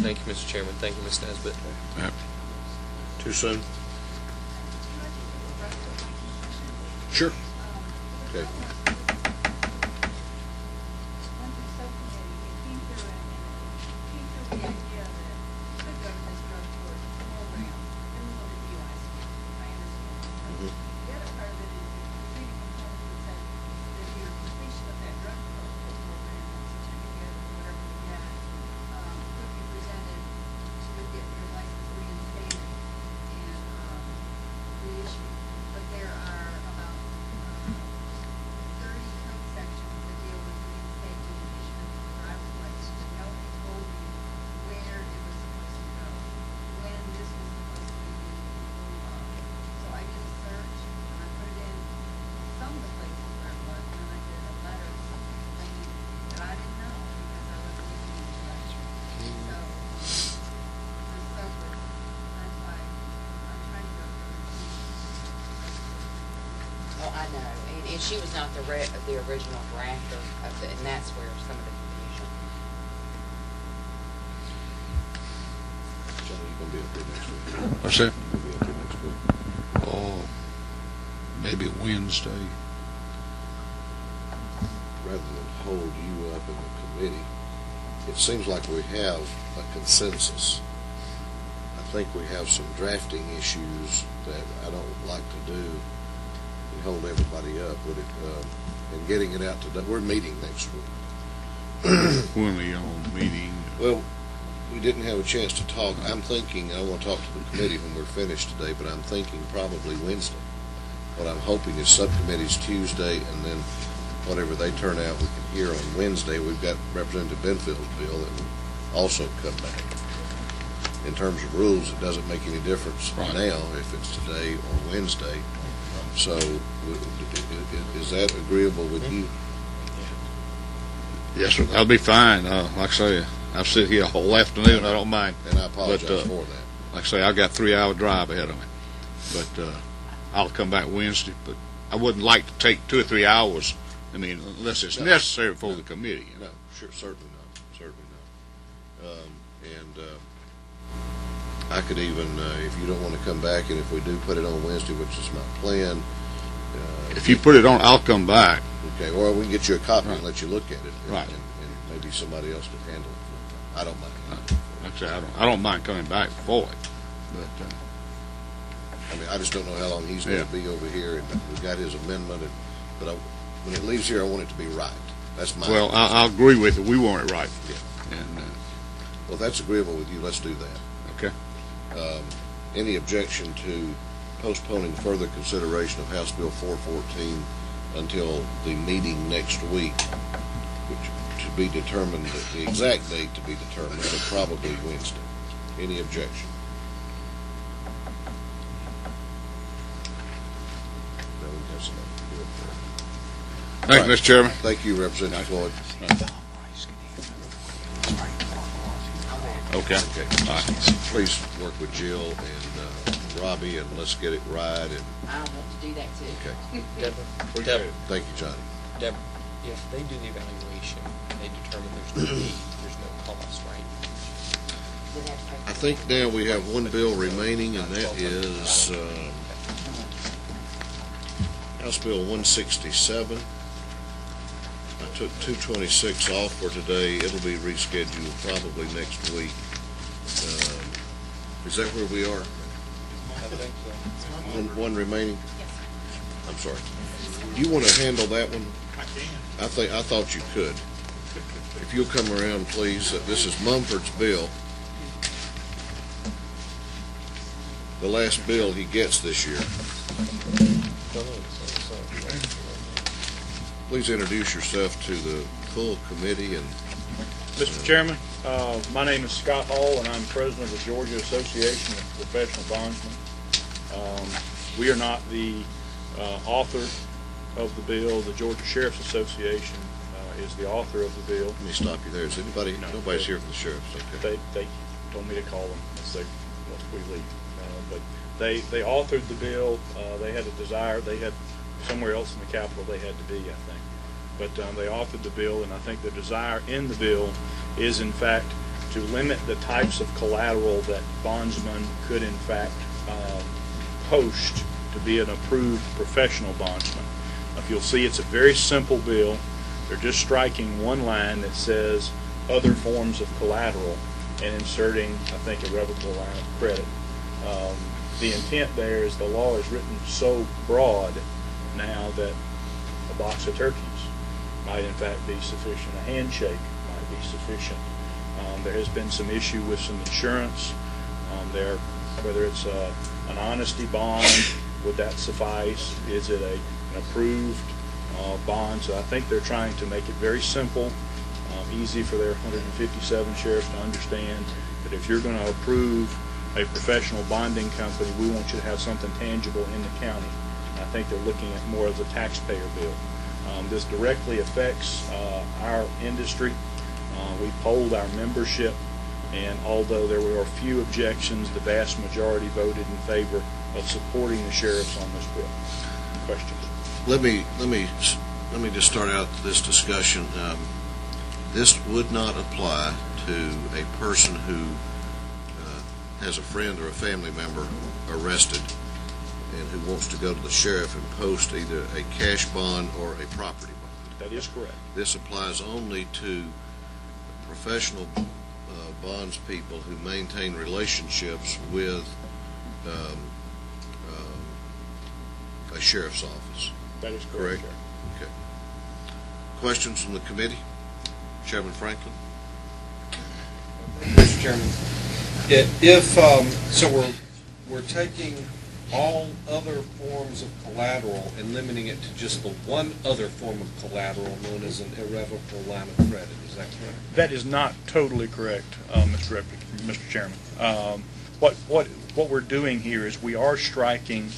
Speaker 8: Thank you, Mr. Chairman. Thank you, Ms. Nesbitt.
Speaker 6: Yeah.
Speaker 15: Too soon? Sure. Okay.
Speaker 2: And she was not the original drafter of the, and that's where some of the confusion.
Speaker 15: Johnny, you gonna be up here next week?
Speaker 6: What's that?
Speaker 15: You'll be up here next week.
Speaker 6: Oh, maybe Wednesday.
Speaker 15: Rather than hold you up in the committee, it seems like we have a consensus. I think we have some drafting issues that I don't like to do and hold everybody up with it, and getting it out today. We're meeting next week.
Speaker 6: When we on meeting?
Speaker 15: Well, we didn't have a chance to talk. I'm thinking, I want to talk to the committee when we're finished today, but I'm thinking probably Wednesday. What I'm hoping is subcommittees Tuesday, and then whatever they turn out, we can hear on Wednesday. We've got Representative Benfield's bill that will also come back. In terms of rules, it doesn't make any difference now if it's today or Wednesday. So, is that agreeable with you?
Speaker 6: Yes, sir. That'll be fine. Like I say, I've sit here a whole afternoon. I don't mind.
Speaker 15: And I apologize
Speaker 6: but,
Speaker 15: for that.
Speaker 6: Like I say, I got a 3-hour drive ahead of me. But I'll come back Wednesday. But I wouldn't like to take 2 or 3 hours. I mean, unless it's necessary for the committee.
Speaker 15: No, sure, certainly not. Certainly not. I could even, if you don't want to come back, and if we do put it on Wednesday, which is my plan.
Speaker 6: If you put it on, I'll come back.
Speaker 15: Okay, or we can get you a copy and let you look at it.
Speaker 6: Right.
Speaker 15: And maybe somebody else can handle it. I don't mind.
Speaker 6: Like I say, I don't mind coming back for it. But
Speaker 15: I mean, I just don't know how long he's going to be over here, and we've got his amendment, but when it leaves here, I want it to be right. That's my.
Speaker 6: Well, I'll agree with it. We want it right.
Speaker 15: Yeah.
Speaker 6: And
Speaker 15: well, if that's agreeable with you, let's do that.
Speaker 6: Okay.
Speaker 15: Any objection to postponing further consideration of House Bill 414 until the meeting next week, which to be determined, the exact date to be determined, but probably Wednesday. Any objection? No, that's enough.
Speaker 6: Thank you, Mr. Chairman.
Speaker 15: Thank you, Representative Floyd.
Speaker 6: Okay.
Speaker 15: All right. Please work with Jill and Robbie, and let's get it right. And
Speaker 2: I want to do that too.
Speaker 15: okay.
Speaker 7: Deborah,
Speaker 15: Thank you, Johnny.
Speaker 7: Deborah, if they do the evaluation, they determine there's no need, there's no cost, right?
Speaker 15: I think now we have one bill remaining, and that is House Bill 167. I took 226 off for today. It'll be rescheduled probably next week. Is that where we are?
Speaker 8: I think so.
Speaker 15: One remaining? I'm sorry. Do you want to handle that one? I thought you could. If you'll come around, please. This is Mumford's bill. The last bill he gets this year. Please introduce yourself to the full committee. And
Speaker 12: Mr. Chairman, my name is Scott Hall, and I'm president of the Georgia Association of Professional Bondsmen. We are not the author of the bill. The Georgia Sheriff's Association is the author of the bill.
Speaker 15: Let me stop you there. Is anybody?
Speaker 12: No,
Speaker 15: nobody's here from the sheriff's. Okay.
Speaker 12: They told me to call them once we leave. But they authored the bill. They had a desire. They had somewhere else in the Capitol they had to be, I think. But they authored the bill, and I think the desire in the bill is, in fact, to limit the types of collateral that bondsmen could, in fact, post to be an approved professional bondsman. If you'll see, it's a very simple bill. They're just striking one line that says other forms of collateral and inserting, I think, a revocable line of credit. The intent there is the law is written so broad now that a box of turkeys might in fact be sufficient. A handshake might be sufficient. There has been some issue with some insurance. Whether it's an honesty bond, would that suffice? Is it an approved bond? So I think they're trying to make it very simple, easy for their 157 sheriffs to understand that if you're going to approve a professional bonding company, we want you to have something tangible in the county. I think they're looking at more as a taxpayer bill. This directly affects our industry. We polled our membership, and although there were a few objections, the vast majority voted in favor of supporting the sheriffs on this bill. Questions?
Speaker 15: let me just start out this discussion. This would not apply to a person who has a friend or a family member arrested and who wants to go to the sheriff and post either a cash bond or a property bond.
Speaker 12: That is correct.
Speaker 15: This applies only to professional bonds people who maintain relationships with a sheriff's office.
Speaker 12: That is correct.
Speaker 15: Okay. Questions from the committee? Chairman Franklin?
Speaker 7: Mr. Chairman, so we're taking all other forms of collateral and limiting it to just the one other form of collateral known as an irrevocable line of credit. Is that correct?
Speaker 12: That is not totally correct, Mr. Chairman. What we're doing here is we are striking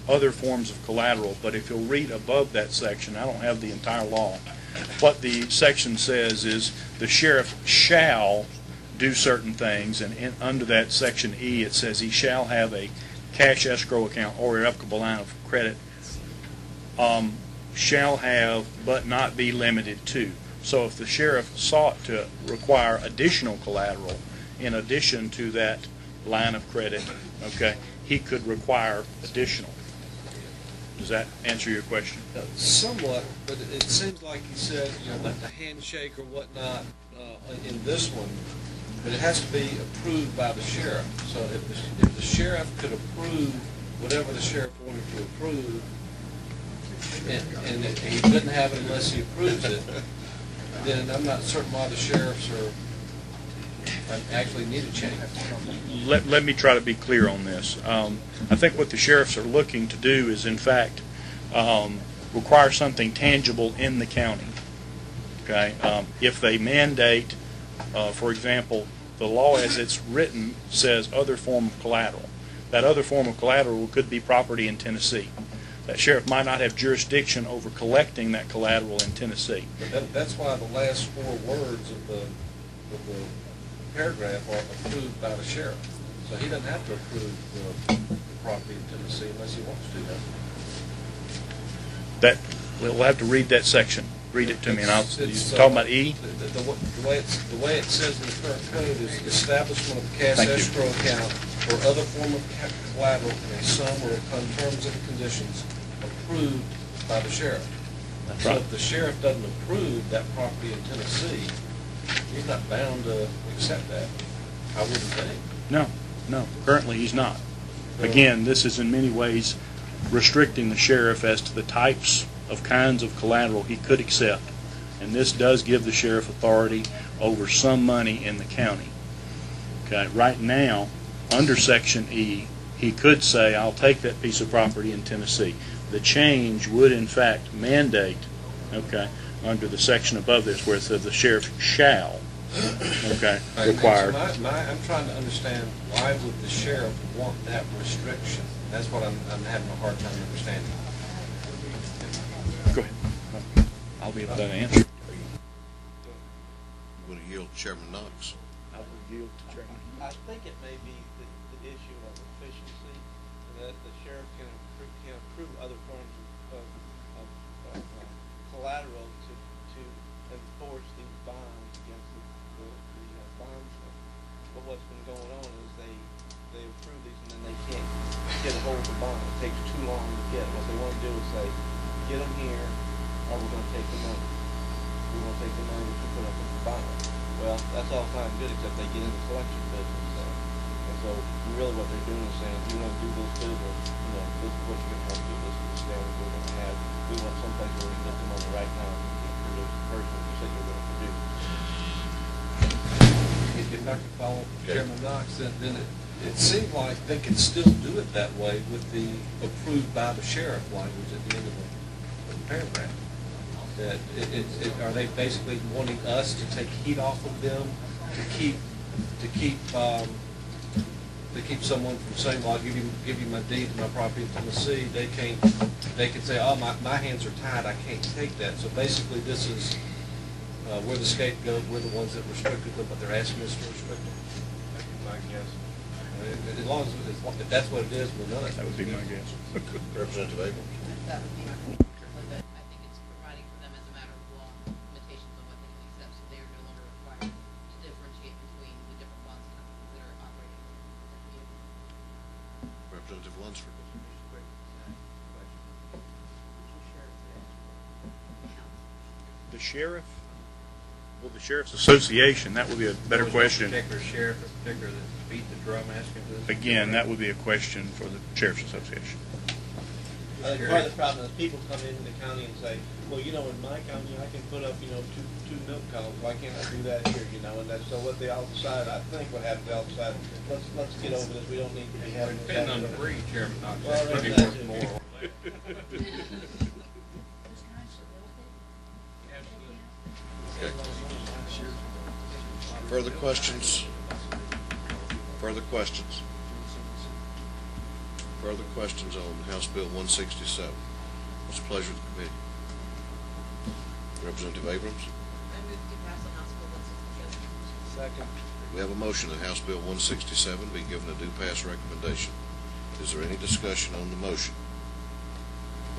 Speaker 12: other forms of collateral, but if you'll read above that section, I don't have the entire law. What the section says is the sheriff shall do certain things, and under that section E it says he shall have a cash escrow account or irrevocable line of credit, shall have but not be limited to. So if the sheriff sought to require additional collateral in addition to that line of credit, okay, he could require additional. Does that answer your question?
Speaker 7: Somewhat, but it seems like you said, like the handshake or whatnot in this one, but it has to be approved by the sheriff. So if the sheriff could approve whatever the sheriff wanted to approve, and he couldn't have it unless he approves it, then I'm not certain why the sheriffs actually need a change.
Speaker 12: Let me try to be clear on this. I think what the sheriffs are looking to do is, in fact, require something tangible in the county. Okay, if they mandate, for example, the law as it's written says other form of collateral. That other form of collateral could be property in Tennessee. That sheriff might not have jurisdiction over collecting that collateral in Tennessee.
Speaker 7: But that's why the last four words of the paragraph are approved by the sheriff. So he doesn't have to approve the property in Tennessee unless he wants to.
Speaker 12: That we'll have to read that section. Read it to me, and I'll. You're talking about E.
Speaker 7: The way it says in the current code is establishment of a cash escrow account or other form of collateral in a sum or upon terms and conditions approved by the sheriff.
Speaker 12: That's
Speaker 7: so
Speaker 12: right.
Speaker 7: if the sheriff doesn't approve that property in Tennessee, he's not bound to accept that. I wouldn't think.
Speaker 12: No. Currently, he's not. Again, this is in many ways restricting the sheriff as to the types of kinds of collateral he could accept, and this does give the sheriff authority over some money in the county. Okay, right now, under Section E, he could say, I'll take that piece of property in Tennessee. The change would, in fact, mandate, okay, under the section above this where it says the sheriff shall, okay, require.
Speaker 7: So I'm trying to understand why would the sheriff want that restriction? That's what I'm having a hard time understanding.
Speaker 12: Go ahead. I'll be able to answer.
Speaker 15: You want to yield to Chairman Knox?
Speaker 12: I will yield to Chairman.
Speaker 17: I think it may be the issue of efficiency, that the sheriff can approve other forms of collateral to enforce these bonds against the bondsman. But what's been going on is they approve these and then they can't get a hold of the bond. It takes too long to get. What they want to do is say, get them here, or we're going to take the money. We're going to take the money to put up with the bond. Well, that's all fine and good, except they get in the collection business. And so really what they're doing is saying, if you want to do this business, this is what you're going to have to do. This is the standard we're going to have. We want someplace where we can get the money right now and we can produce the person you said you're going to produce.
Speaker 7: If I could follow Chairman Knox, then it seemed like they could still do it that way with the approved by the sheriff language at the end of the paragraph. That are they basically wanting us to take heat off of them to keep someone from saying, well, I'll give you my deed to my property in Tennessee. They can say, oh, my hands are tied, I can't take that. So basically this is we're the scapegoat, we're the ones that restricted them, but they're asking us to restrict them.
Speaker 17: I guess. As long as, if that's what it is, we'll know it.
Speaker 12: That would be my guess.
Speaker 15: Representative Abrams.
Speaker 16: That would be my point. But I think it's providing for them as a matter of law, limitations on what they can accept, so they are no longer required to differentiate between the different bonds companies that are operating in the community.
Speaker 15: Representative Lunsford.
Speaker 12: The sheriff? Well, the Sheriff's Association, that would be a better question.
Speaker 17: Particular sheriff in particular that beat the drum asking for this?
Speaker 12: Again, that would be a question for the Sheriff's Association.
Speaker 17: I think part of the problem is people come into the county and say, well, you know, in my county, I can put up, you know, two milk cows. Why can't I do that here, you know? And that's, so what they all decide, I think what happened, they all decide, let's get over this. We don't need to be having this.
Speaker 3: Depending on the breed, Chairman, not
Speaker 17: Well,
Speaker 3: just
Speaker 17: there's
Speaker 3: worth
Speaker 17: that too.
Speaker 3: more.
Speaker 15: Okay. Further questions? Further questions? Further questions on House Bill 167? What's the pleasure of the committee? Representative Abrams?
Speaker 16: I move to pass on House Bill 167.
Speaker 17: Second.
Speaker 15: We have a motion that House Bill 167 be given a due pass recommendation. Is there any discussion on the motion?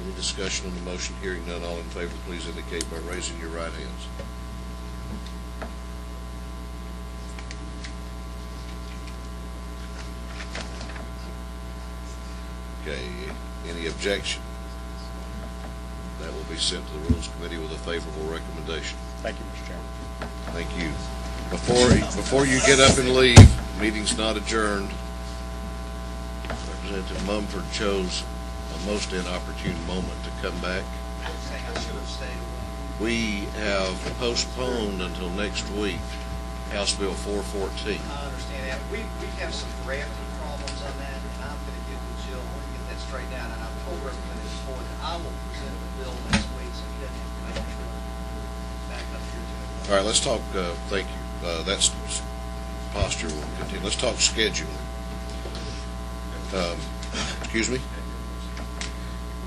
Speaker 15: Any discussion on the motion? Hearing none, all in favor, please indicate by raising your right hands. Okay, any objection? That will be sent to the Rules Committee with a favorable recommendation.
Speaker 12: Thank you, Mr. Chairman.
Speaker 15: Thank you. Before you get up and leave, meeting's not adjourned. Representative Mumford chose a most inopportune moment to come back. We have postponed until next week House Bill 414.
Speaker 14: I understand that. We have some gravity problems on that, and I'm going to get with Jill. We're going to get that straightened out, and I've told Representative Ford that I will present the bill next week, so he doesn't have to make a trip back up here to it.
Speaker 15: All right, let's talk, thank you. That's posture will continue. Let's talk scheduling. Excuse me?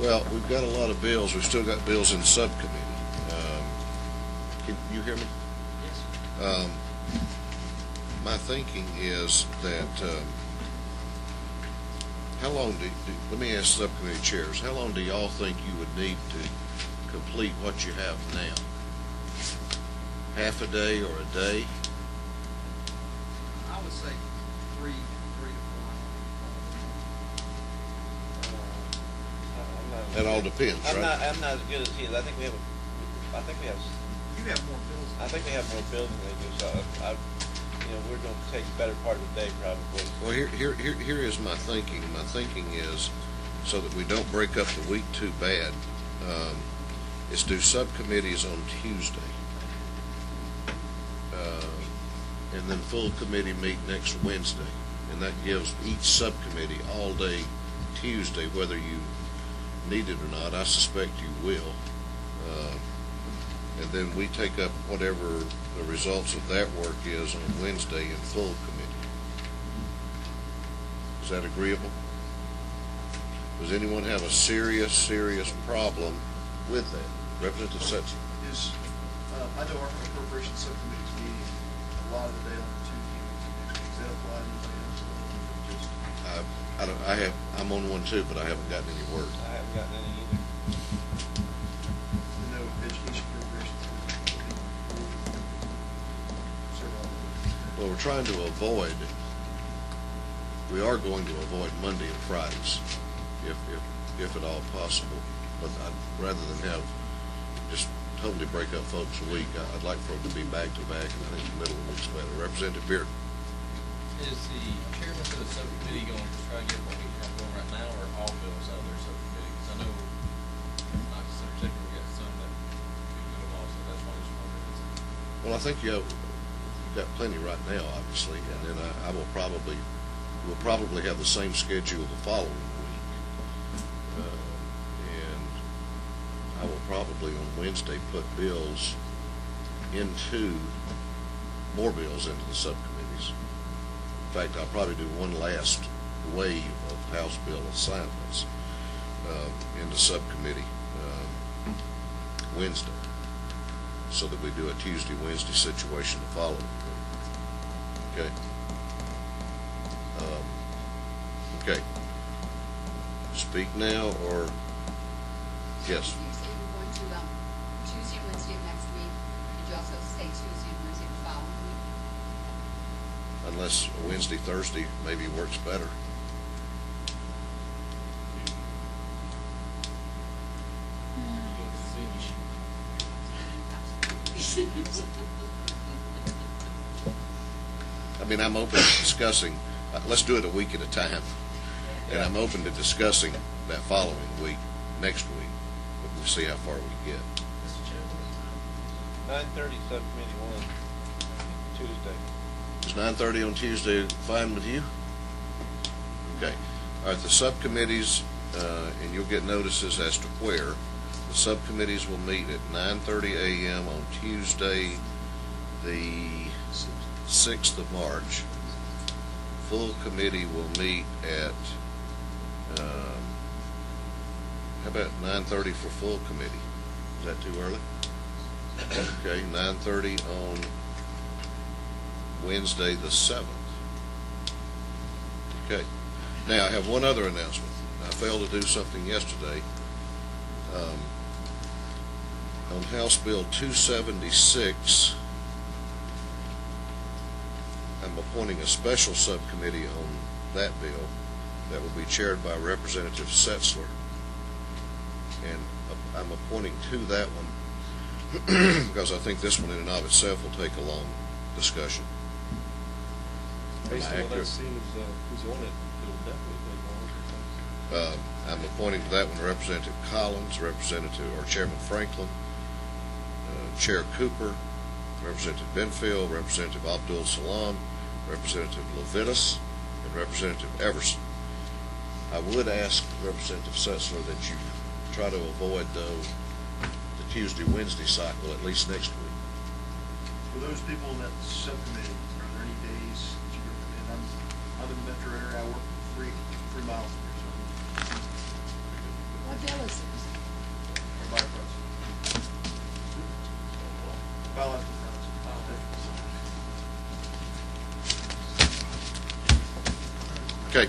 Speaker 15: Well, we've got a lot of bills. We've still got bills in subcommittee. Can you hear me?
Speaker 14: Yes.
Speaker 15: My thinking is that, how long let me ask subcommittee chairs, how long do y'all think you would need to complete what you have now? Half a day or a day?
Speaker 14: I would say 3 to 4 hours.
Speaker 15: That all depends, right?
Speaker 17: I'm not as good as he is. I think we have
Speaker 14: You have more bills.
Speaker 17: I think we have more bills than they do, so we're going to take the better part of the day probably.
Speaker 15: Well, here is my thinking. My thinking is, so that we don't break up the week too bad, is do subcommittees on Tuesday. And then full committee meet next Wednesday. And that gives each subcommittee all day Tuesday, whether you need it or not. I suspect you will. And then we take up whatever the results of that work is on Wednesday in full committee. Is that agreeable? Does anyone have a serious problem with that? Representative Setzer.
Speaker 5: I know our appropriations subcommittee's meeting a lot of the day on Tuesday. Does that apply to anybody else?
Speaker 15: I'm on one too, but I haven't gotten any word.
Speaker 17: I haven't gotten any either.
Speaker 5: I know education appropriations.
Speaker 15: Well, we're trying to avoid, we are going to avoid Monday and Fridays, if at all possible. But rather than have, just totally break up folks a week, I'd like for them to be back to back, and I think the middle of the week's better. Representative Beard.
Speaker 22: Is the chairman of the subcommittee going to try to get what we have going right now, or all bills out of their subcommittee? Because I know, not to center check, we got some that we could have also, that's why I was wondering.
Speaker 15: Well, I think you've got plenty right now, obviously, and then we'll probably have the same schedule the following week. And I will probably on Wednesday put more bills into the subcommittees. In fact, I'll probably do one last wave of House bill assignments into subcommittee Wednesday, so that we do a Tuesday-Wednesday situation the following week. Okay. Okay. Speak now or, yes?
Speaker 1: You say you're going to, Tuesday and Wednesday of next week. Did you also say Tuesday and Wednesday of the following week?
Speaker 15: Unless Wednesday, Thursday maybe works better. I mean, I'm open to discussing, let's do it a week at a time. And I'm open to discussing that following week, next week, but we'll see how far we get.
Speaker 17: 9:30 subcommittee one, Tuesday.
Speaker 15: Is 9:30 on Tuesday fine with you? Okay. All right, the subcommittees, and you'll get notices as to where. The subcommittees will meet at 9:30 a.m. on Tuesday, the 6th of March. Full committee will meet at, how about 9:30 for full committee? Is that too early? Okay, 9:30 on Wednesday the 7th. Okay. Now, I have one other announcement. I failed to do something yesterday. On House Bill 276, I'm appointing a special subcommittee on that bill that will be chaired by Representative Setzler. And I'm appointing to that one because I think this one in and of itself will take a long discussion.
Speaker 8: Based on what I've seen who's on it, it'll definitely take long.
Speaker 15: I'm appointing to that one Representative Collins, Chairman Franklin, Chair Cooper, Representative Benfield, Representative Abdul Salam, Representative Levitas, and Representative Everson. I would ask Representative Setzler that you try to avoid the Tuesday-Wednesday cycle, at least next week.
Speaker 5: For those people in that subcommittee, are there any days that you recommend? I'm in the metro area. I work 3 miles from here, so.
Speaker 13: What deal is it?
Speaker 5: Or by across. By left and front.
Speaker 15: Okay.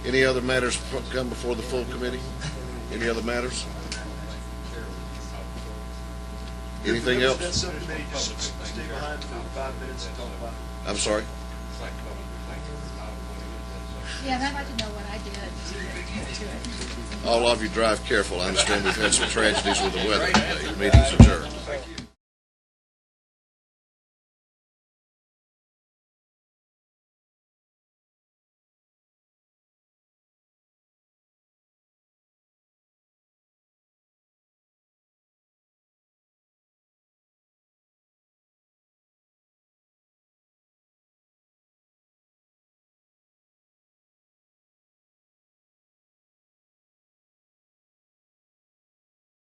Speaker 15: Any other matters come before the full committee? Any other matters? Anything else?
Speaker 5: That subcommittee, just stay behind for 5 minutes and talk about it.
Speaker 15: I'm sorry?
Speaker 21: Yeah, and I'd like to know what I did to it.
Speaker 15: All of you drive careful. I understand we've had some tragedies with the weather today. Meeting's adjourned.